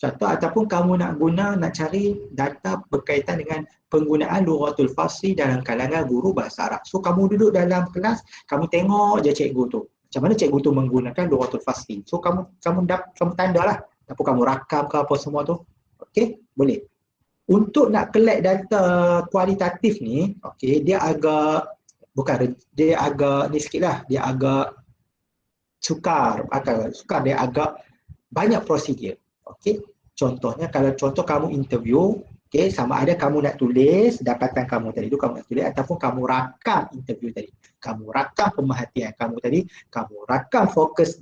ataupun kamu nak cari data berkaitan dengan penggunaan lughatul fasli dalam kalangan guru bahasa Arab. So kamu duduk dalam kelas, kamu tengok je cikgu tu. Macam mana cikgu tu menggunakan lughatul fasli. So kamu tandalah ataupun kamu rakam ke apa semua tu. Okey, boleh. Untuk nak collect data kualitatif ni, okey, dia agak ni sikitlah, dia agak sukar, dia agak banyak prosedur. Okey. Contohnya kalau kamu interview, okey, sama ada kamu nak tulis dapatan kamu tadi tu kamu nak tulis ataupun kamu rakam interview tadi. Kamu rakam pemerhatian kamu tadi, kamu rakam focus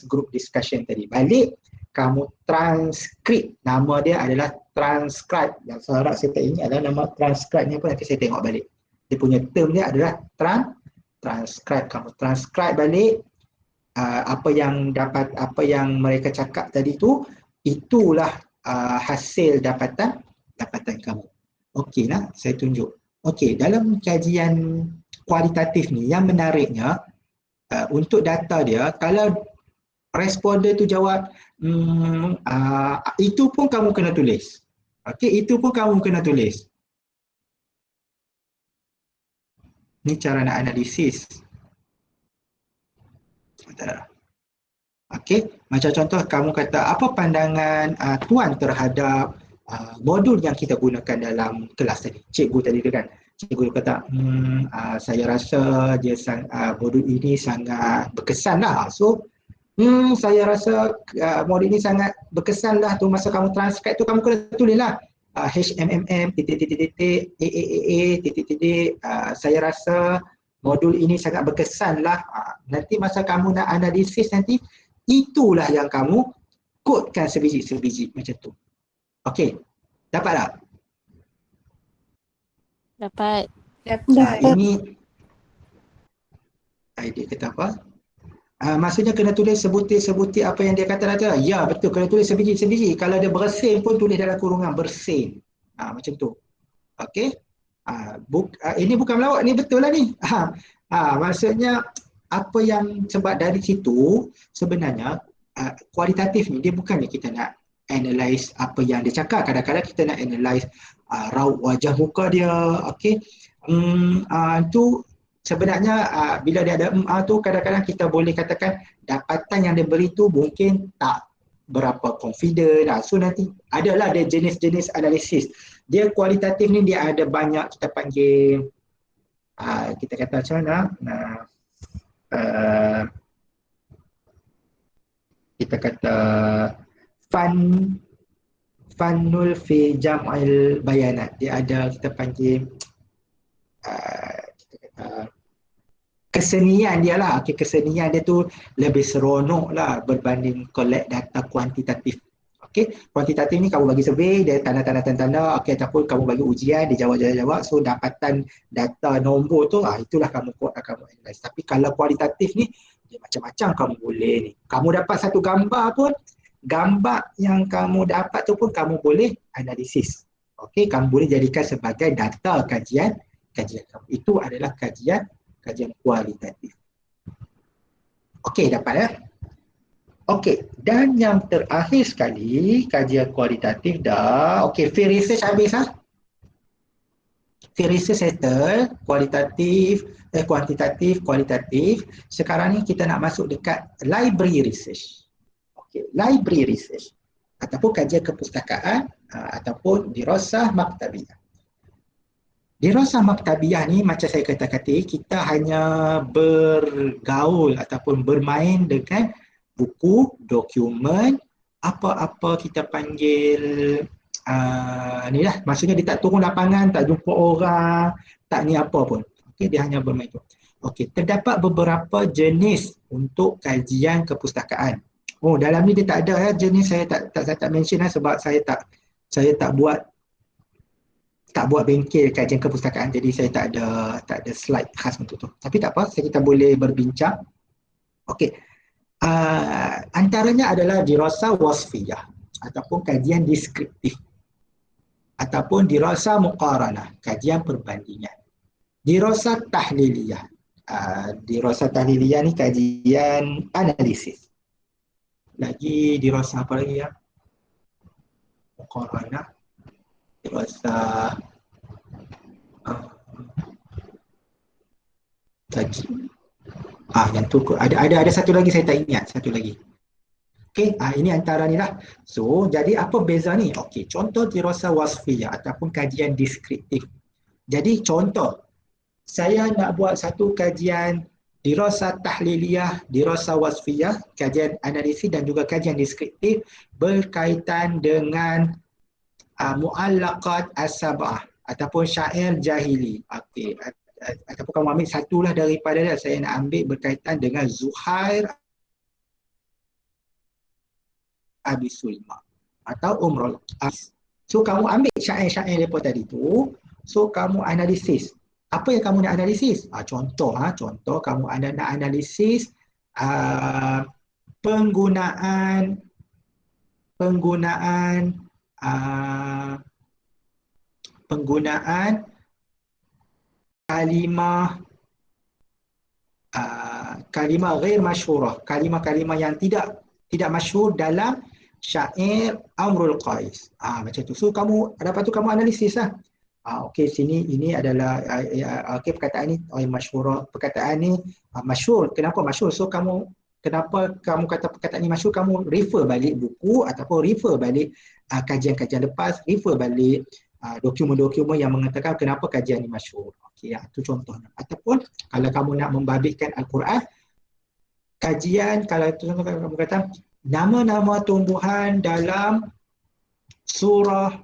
group discussion tadi. Balik kamu transkrip, nama dia adalah transcribe. Yang saya harap saya tak ingat adalah nama transcribe ni apa, nanti saya tengok balik. Dia punya term dia adalah transcribe. Kamu transcribe balik apa yang mereka cakap tadi tu, itulah hasil dapatan kamu. Okey lah, saya tunjuk. Okey, dalam kajian kualitatif ni yang menariknya untuk data dia, kalau responden tu jawab itu pun kamu kena tulis. Okey, itu pun kamu kena tulis. Ni cara nak analisis. Okey, macam contoh kamu kata apa pandangan tuan terhadap modul yang kita gunakan dalam kelas tadi. Cikgu tadi tu kan. Cikgu kata saya rasa modul ini sangat berkesan lah. So saya rasa modul ini sangat berkesan lah tu. Masa kamu transcribe tu kamu kena tulis lah HMMM AAA saya rasa modul ini sangat berkesan lah. Nanti masa kamu nak analisis nanti, itulah yang kamu kodekan sebiji-sebiji macam tu. Okey, dapat tak? Dapat. Ini dia kata apa? Maksudnya kena tulis sebutir-sebutir apa yang dia kata tadi. Ya, betul, kena tulis sebiji-sebiji. Kalau dia bersin pun tulis dalam kurungan bersin. Macam tu. Okey. Ini bukan melawak, ni betul lah ni. Maksudnya apa yang sebab dari situ sebenarnya kualitatif ni dia bukannya kita nak analyse apa yang dia cakap. Kadang-kadang kita nak analyse raut wajah muka dia. Okey. Tu sebenarnya bila dia ada tu kadang-kadang kita boleh katakan dapatan yang dia beri tu mungkin tak berapa confident. So nanti adalah dia jenis-jenis analisis. Dia kualitatif ni dia ada banyak kita panggil kita kata macam mana, kita kata fanul fi jam'il bayanat. Dia ada kita panggil kita kata kesenian dia lah. Okay, kesenian dia tu lebih seronok lah berbanding collect data kuantitatif. Okay, kuantitatif ni kamu bagi survey, dia tanda-tanda, okay, ataupun kamu bagi ujian, dia jawab. So dapatan data nombor tu, itulah kamu analyse. Tapi kalau kualitatif ni, dia macam-macam kamu boleh ni. Kamu dapat satu gambar pun, gambar yang kamu dapat tu pun kamu boleh analisis. Okay, kamu boleh jadikan sebagai data kajian kamu. Itu adalah kajian kualitatif. Okey, dapat ya? Okey, dan yang terakhir sekali kajian kualitatif dah. Okey, field research habis ah. Field research settle, kuantitatif, kualitatif. Sekarang ni kita nak masuk dekat library research. Okey, library research ataupun kajian kepustakaan ataupun dirasah maktabiyah. Dirasah maktabiyah ni macam saya kata-kata, kita hanya bergaul ataupun bermain dengan buku, dokumen, apa-apa kita panggil ni lah. Maksudnya dia tak turun lapangan, tak jumpa orang, tak ni apa pun. Okey, dia hanya bermain tu. Okey, terdapat beberapa jenis untuk kajian kepustakaan. Oh, dalam ni dia tak ada jenis, saya tak mention sebab saya tak buat bengkel kajian kepustakaan, jadi saya tak ada slide khas untuk tu. Tapi tak apa, kita boleh berbincang. Okey. Antaranya adalah dirasah wasfiyah ataupun kajian deskriptif ataupun dirasah muqaranah, kajian perbandingan. Dirasah tahliliyah. Dirasah tahliliyah ni kajian analisis. Lagi dirasah apa lagi ya? Muqaranah. Dirasah Yang tu ada satu lagi saya tak ingat, satu lagi. Okey, ini antara ni lah. So, jadi apa beza ni? Okey, contoh dirasah wasfiyah ataupun kajian deskriptif. Jadi contoh, saya nak buat satu kajian dirasah tahliliyah, dirasah wasfiyah, kajian analisis dan juga kajian deskriptif berkaitan dengan mu'allaqat as-sab'ah ataupun syair jahili. Okey, ataupun kamu ambil satulah daripada dia. Saya nak ambil berkaitan dengan Zuhair Abi Sulma atau Umrul Qais. So kamu ambil syair-syair mereka tadi tu, so kamu analisis. Apa yang kamu nak analisis? Contoh kamu nak analisis penggunaan kalimah ghair masyhurah, kalimah-kalimah yang tidak masyhur dalam syair Amrul Qais. Macam tu. So kamu lepas tu kamu analisis lah. Okey, sini ini adalah okey, perkataan ni masyhurah, perkataan ni masyhur. Kenapa masyhur? So kenapa kamu kata perkataan ni masyhur? Kamu refer balik buku ataupun refer balik kajian-kajian lepas, refer balik dokumen-dokumen yang mengatakan kenapa kajian ni masyhur. Okey, itu contohnya. Ataupun kalau kamu nak membabitkan Al-Quran, kajian, kalau contoh kamu kata nama-nama tumbuhan dalam surah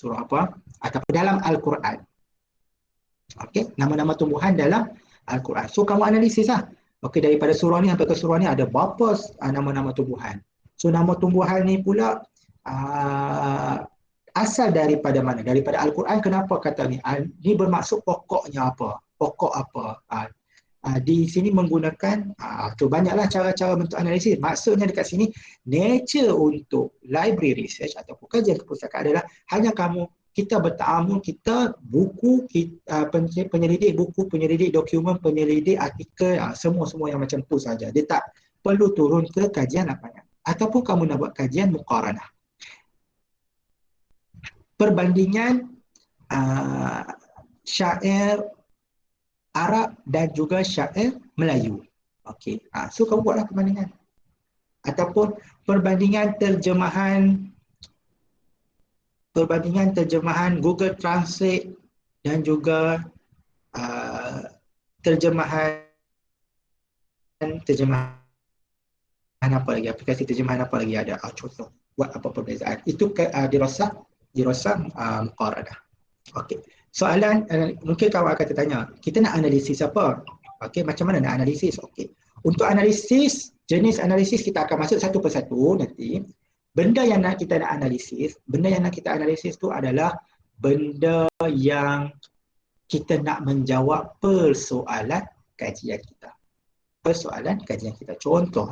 apa? Ataupun dalam Al-Quran. Okey, nama-nama tumbuhan dalam Al-Quran. So kamu analisis lah. Okey, daripada surah ni sampai ke surah ni ada berapa nama-nama tumbuhan. So nama tumbuhan ni pula asal daripada mana? Daripada Al-Quran. Kenapa kata ni? Ni bermaksud pokoknya apa? Pokok apa? Di sini menggunakan tu banyaklah cara-cara bentuk analisis. Maksudnya dekat sini nature untuk library research ataupun kajian kepustakaan adalah hanya kita bertaamul, kita buku, penyelidik buku, penyelidik dokumen, penyelidik artikel, semua yang macam tu saja. Dia tak perlu turun ke kajian lapangan. Ataupun kamu nak buat kajian muqaranah, perbandingan syair Arab dan juga syair Melayu. Okey. So kamu buatlah perbandingan. Ataupun perbandingan terjemahan Google Translate dan juga terjemahan apa lagi, aplikasi terjemahan apa lagi ada. Contoh, buat apa perbezaan. Itu dirasah muqaranah. Okey. Soalan mungkin kawan akan tertanya, kita nak analisis apa? Okey, macam mana nak analisis? Okey. Untuk analisis, jenis analisis kita akan masuk satu persatu nanti. Benda yang nak kita analisis tu adalah benda yang kita nak menjawab persoalan kajian kita. Contoh,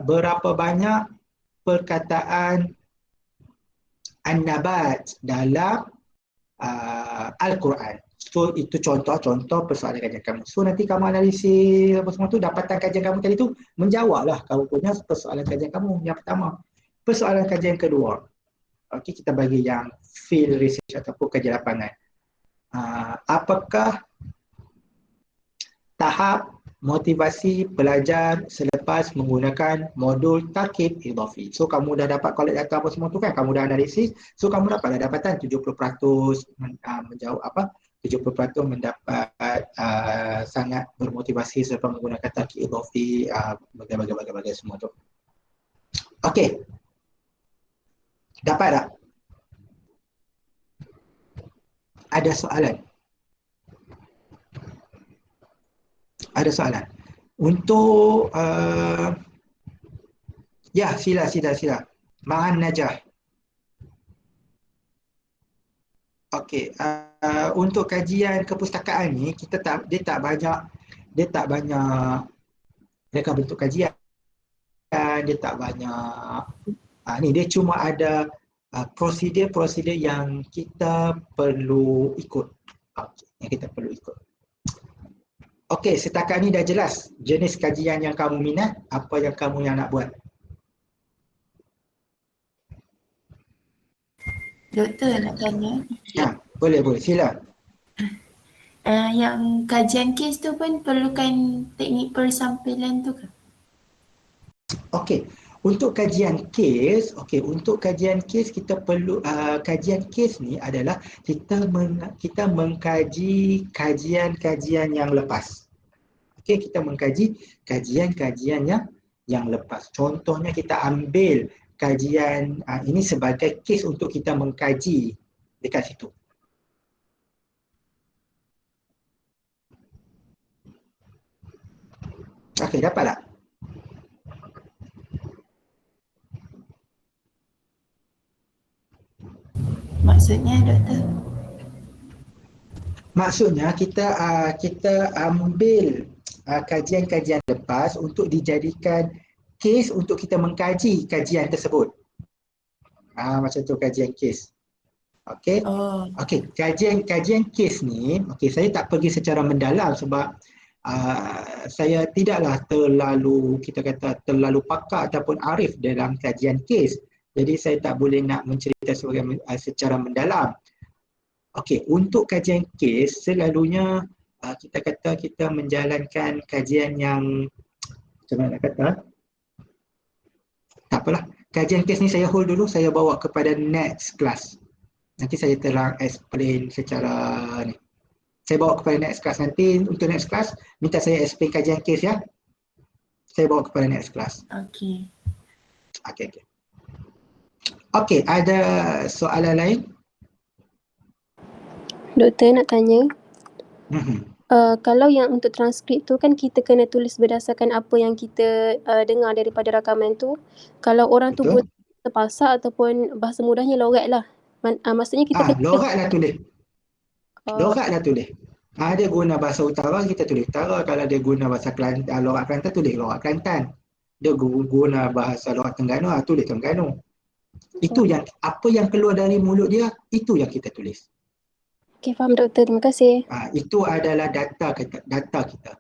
berapa banyak perkataan An-Nabat dalam Al-Quran. So itu contoh persoalan kajian kamu. So nanti kamu analisis apa semua tu, dapatan kajian kamu tadi tu menjawablah kamu punya persoalan kajian kamu yang pertama. Persoalan kajian kedua, okey, kita bagi yang field research ataupun kajian lapangan. Apakah tahap motivasi pelajar selepas menggunakan modul tarkib idhafi? So kamu dah dapat collect data apa semua tu kan, kamu dah analisis, so kamu dapatlah dapatan 70% menjawab apa? 70% mendapat sangat bermotivasi selepas menggunakan tarkib idhafi, bagai-bagai semua tu. Okey. Dapat tak? Ada soalan? Ada soalan? Untuk ya, sila. Ma'an Najah. Okey, untuk kajian kepustakaan ni dia tak banyak mereka bentuk kajian, dia tak banyak ni, dia cuma ada prosedur yang kita perlu ikut. Okey, setakat ni dah jelas jenis kajian yang kamu minat, apa yang kamu nak buat. Doktor nak tanya. Ya, boleh, sila. Yang kajian kes tu pun perlukan teknik persampilan tu ke? Okey, untuk kajian kes, kita perlu kajian kes ni adalah kita mengkaji kajian-kajian yang lepas. Okey, kita mengkaji kajian-kajian yang lepas. Contohnya kita ambil kajian ini sebagai kes untuk kita mengkaji dekat situ. Okey, dapat tak? Maksudnya doktor? Maksudnya kita ambil kajian-kajian lepas untuk dijadikan kes untuk kita mengkaji kajian tersebut. Macam tu kajian kes. Okey. Oh, Okey, kajian kes ni, saya tak pergi secara mendalam sebab saya tidaklah terlalu pakar ataupun arif dalam kajian kes. Jadi saya tak boleh nak mencerita secara mendalam. Okey, untuk kajian kes selalunya kita menjalankan kajian yang macam mana nak kata? Tak apalah. Kajian kes ni saya hold dulu, saya bawa kepada next class. Nanti saya terang explain secara ni. Saya bawa kepada next class. Nanti untuk next class minta saya explain kajian kes ya. Saya bawa kepada next class. okey. Okey. Okey, ada soalan lain? Doktor nak tanya, Mhm. kalau yang untuk transkrip tu kan kita kena tulis berdasarkan apa yang kita dengar daripada rakaman tu. Kalau orang tu Betul. boleh terpasak ataupun bahasa mudahnya lorat lah. Maksudnya kita kena Loratlah tulis. uh, Loratlah tulis. Dia guna bahasa utara, kita tulis utara. Kalau dia guna bahasa Kelantan, lorat Kelantan, tulis lorat Kelantan. Dia guna bahasa lorat Terengganu, tulis Terengganu. Itu yang apa yang keluar dari mulut dia, itu yang kita tulis. okay, faham doktor, terima kasih. Itu adalah data kita.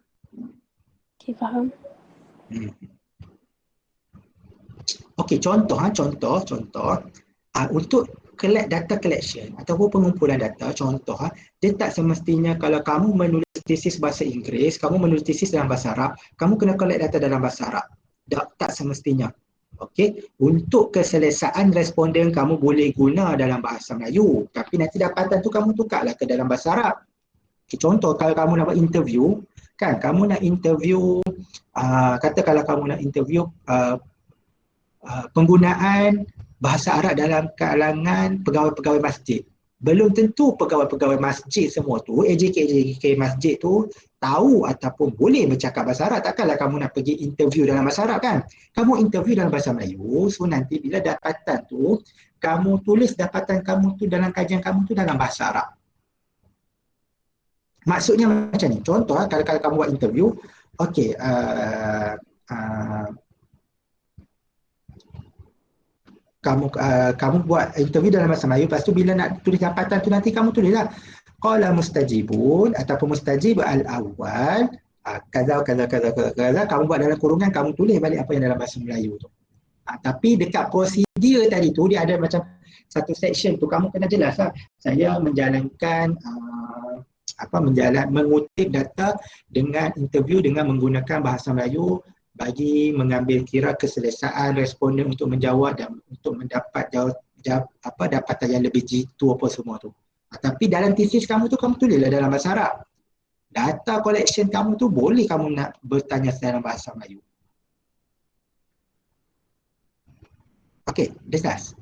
Okay, faham. Okey, contoh. Untuk data collection ataupun pengumpulan data, contoh, dia tak semestinya kalau kamu menulis tesis bahasa Inggeris, kamu menulis tesis dalam bahasa Arab, kamu kena collect data dalam bahasa Arab. Tak semestinya. Okey, untuk keselesaan responden kamu boleh guna dalam bahasa Melayu, tapi nanti dapatan tu kamu tukarlah ke dalam bahasa Arab. Okay, contoh kalau kamu nak buat interview, kan kamu nak interview kata kalau kamu nak interview penggunaan bahasa Arab dalam kalangan pegawai-pegawai masjid. Belum tentu pegawai-pegawai masjid semua tu, AJK masjid tu tahu ataupun boleh bercakap bahasa Arab. Takkanlah kamu nak pergi interview dalam bahasa Arab kan? Kamu interview dalam bahasa Melayu, so nanti bila dapatan tu, kamu tulis dapatan kamu tu dalam kajian kamu tu dalam bahasa Arab. Maksudnya macam ni, contoh kalau kamu buat interview, okey, kamu buat interview dalam bahasa Melayu, lepas tu bila nak tulis dapatan tu nanti kamu tulislah qala mustajibun ataupun mustajib al-awwal kaza, kamu buat dalam kurungan, kamu tulis balik apa yang dalam bahasa Melayu tu. Tapi dekat prosedur tadi tu dia ada macam satu section tu kamu kena jelas lah, saya menjalankan mengutip data dengan interview dengan menggunakan bahasa Melayu bagi mengambil kira keselesaan responden untuk menjawab dan untuk mendapat dapatan yang lebih jitu apa semua tu. Tapi dalam tesis kamu tu kamu tulislah dalam bahasa Arab. Data collection kamu tu boleh kamu nak bertanya dalam bahasa Melayu. Okey, jelas.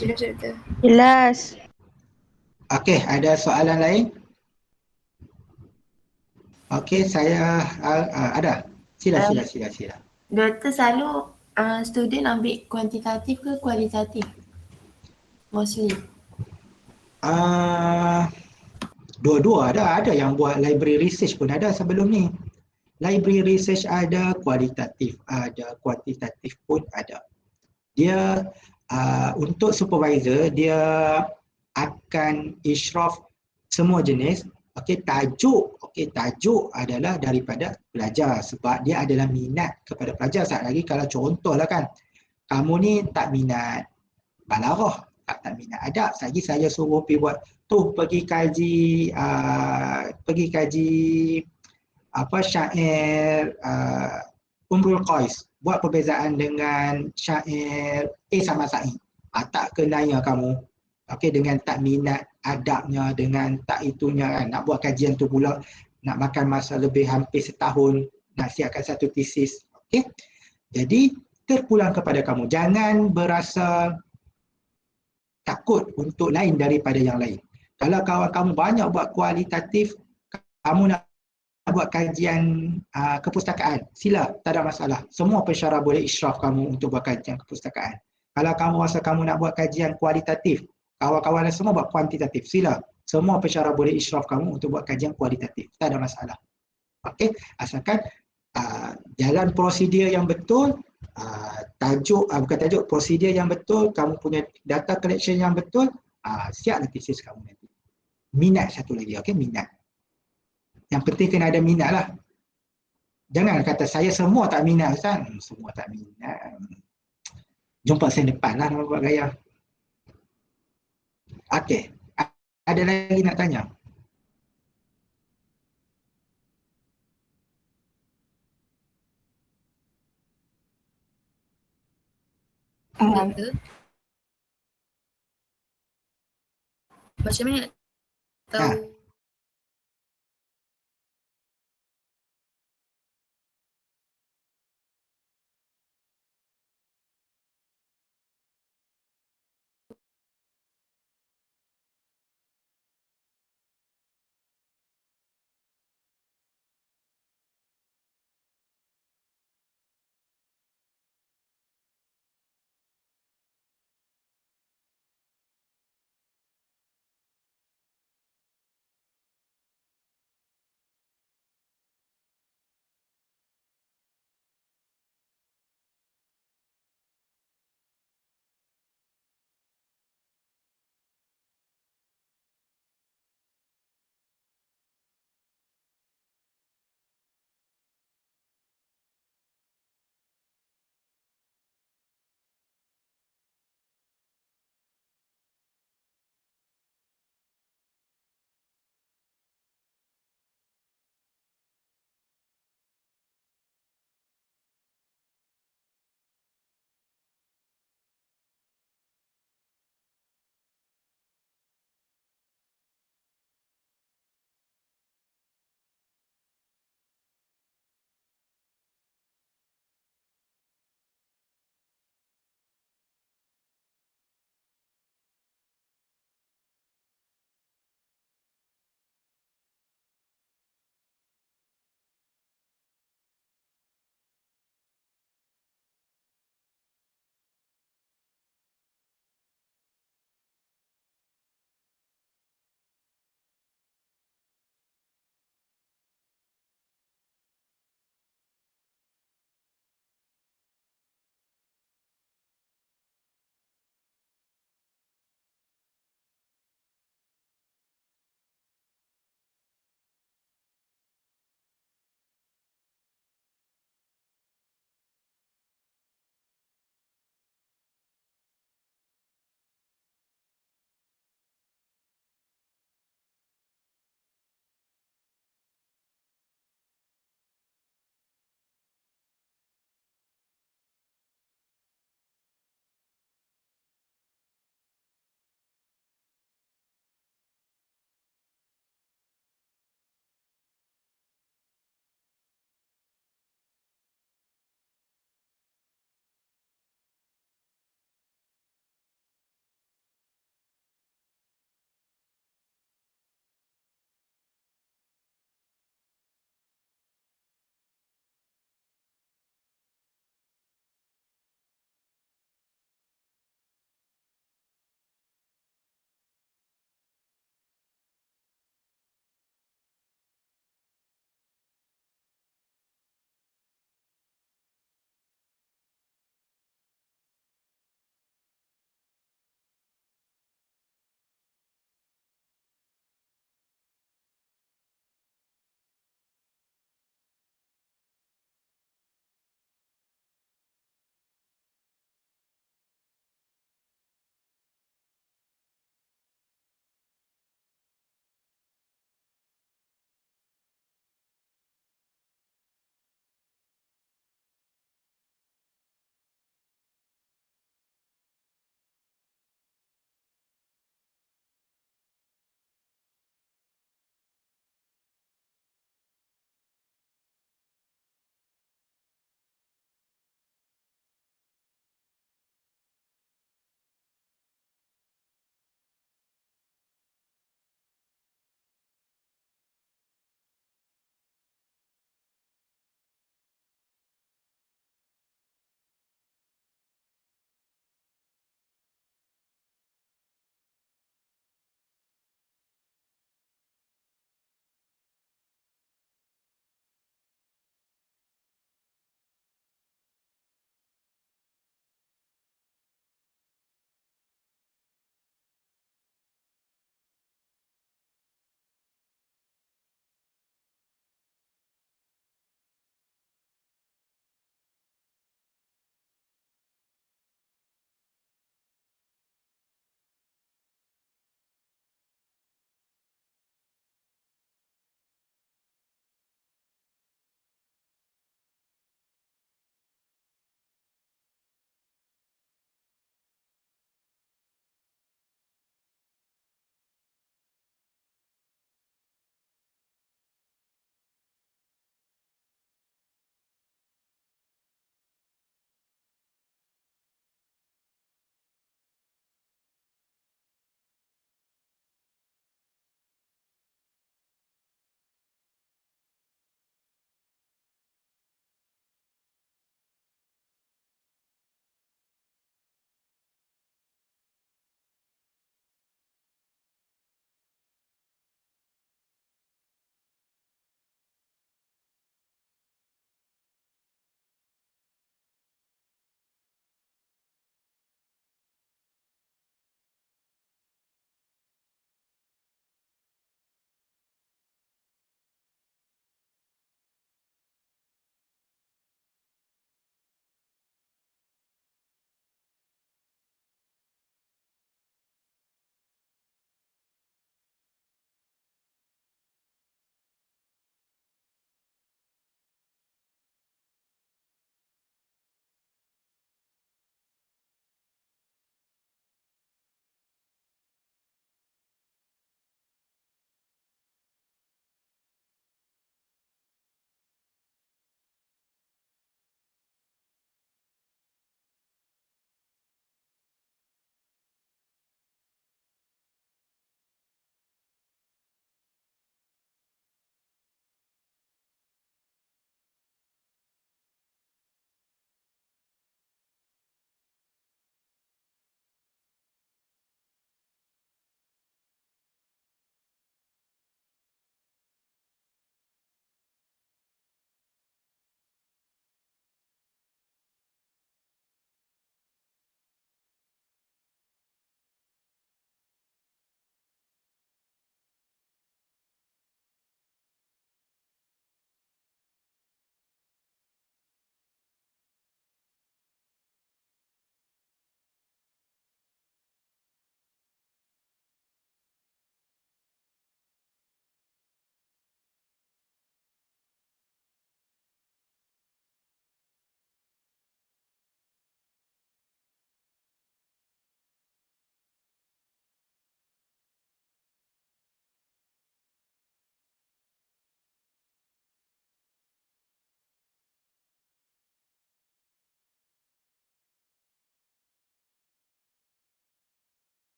Jelas doktor. Jelas. Okey, ada soalan lain? Okey, saya ada. Sila. Doktor selalu student ambil kuantitatif ke kualitatif? Mostly. Dua-dua ada yang buat library research pun ada sebelum ni. Library research ada, kualitatif ada, kuantitatif pun ada. Dia untuk supervisor dia akan isyraf semua jenis. Tajuk adalah daripada pelajar sebab dia adalah minat kepada pelajar. Saat lagi kalau contohlah kan, kamu ni tak minat balarah, tak minat adab, saya suruh pergi buat pergi kaji syair Umrul Qais, buat perbezaan dengan syair sama Sa'id. Tak kenanya kamu dengan tak minat adabnya, dengan tak itunya kan, nak buat kajian tu pula nak makan masa lebih hampir setahun nak siapkan satu tesis. Jadi terpulang kepada kamu, jangan berasa takut untuk lain daripada yang lain. Kalau kawan kamu banyak buat kualitatif, kamu nak buat kajian kepustakaan, sila, tak ada masalah. Semua pensyarah boleh israf kamu untuk buat kajian kepustakaan. Kalau kamu rasa kamu nak buat kajian kualitatif, kawan-kawan semua buat kuantitatif, sila. Semua pensyarah boleh israf kamu untuk buat kajian kualitatif, tak ada masalah. Asalkan jalan prosedur yang betul, prosedur yang betul, kamu punya data collection yang betul, siaplah tesis kamu nanti. Minat satu lagi, minat. Yang penting kena ada minat lah. Jangan kata saya semua tak minat, Ustaz. Semua tak minat. Jumpa saya depan lah nak buat gaya. Ada lagi nak tanya? Macam mana nak tahu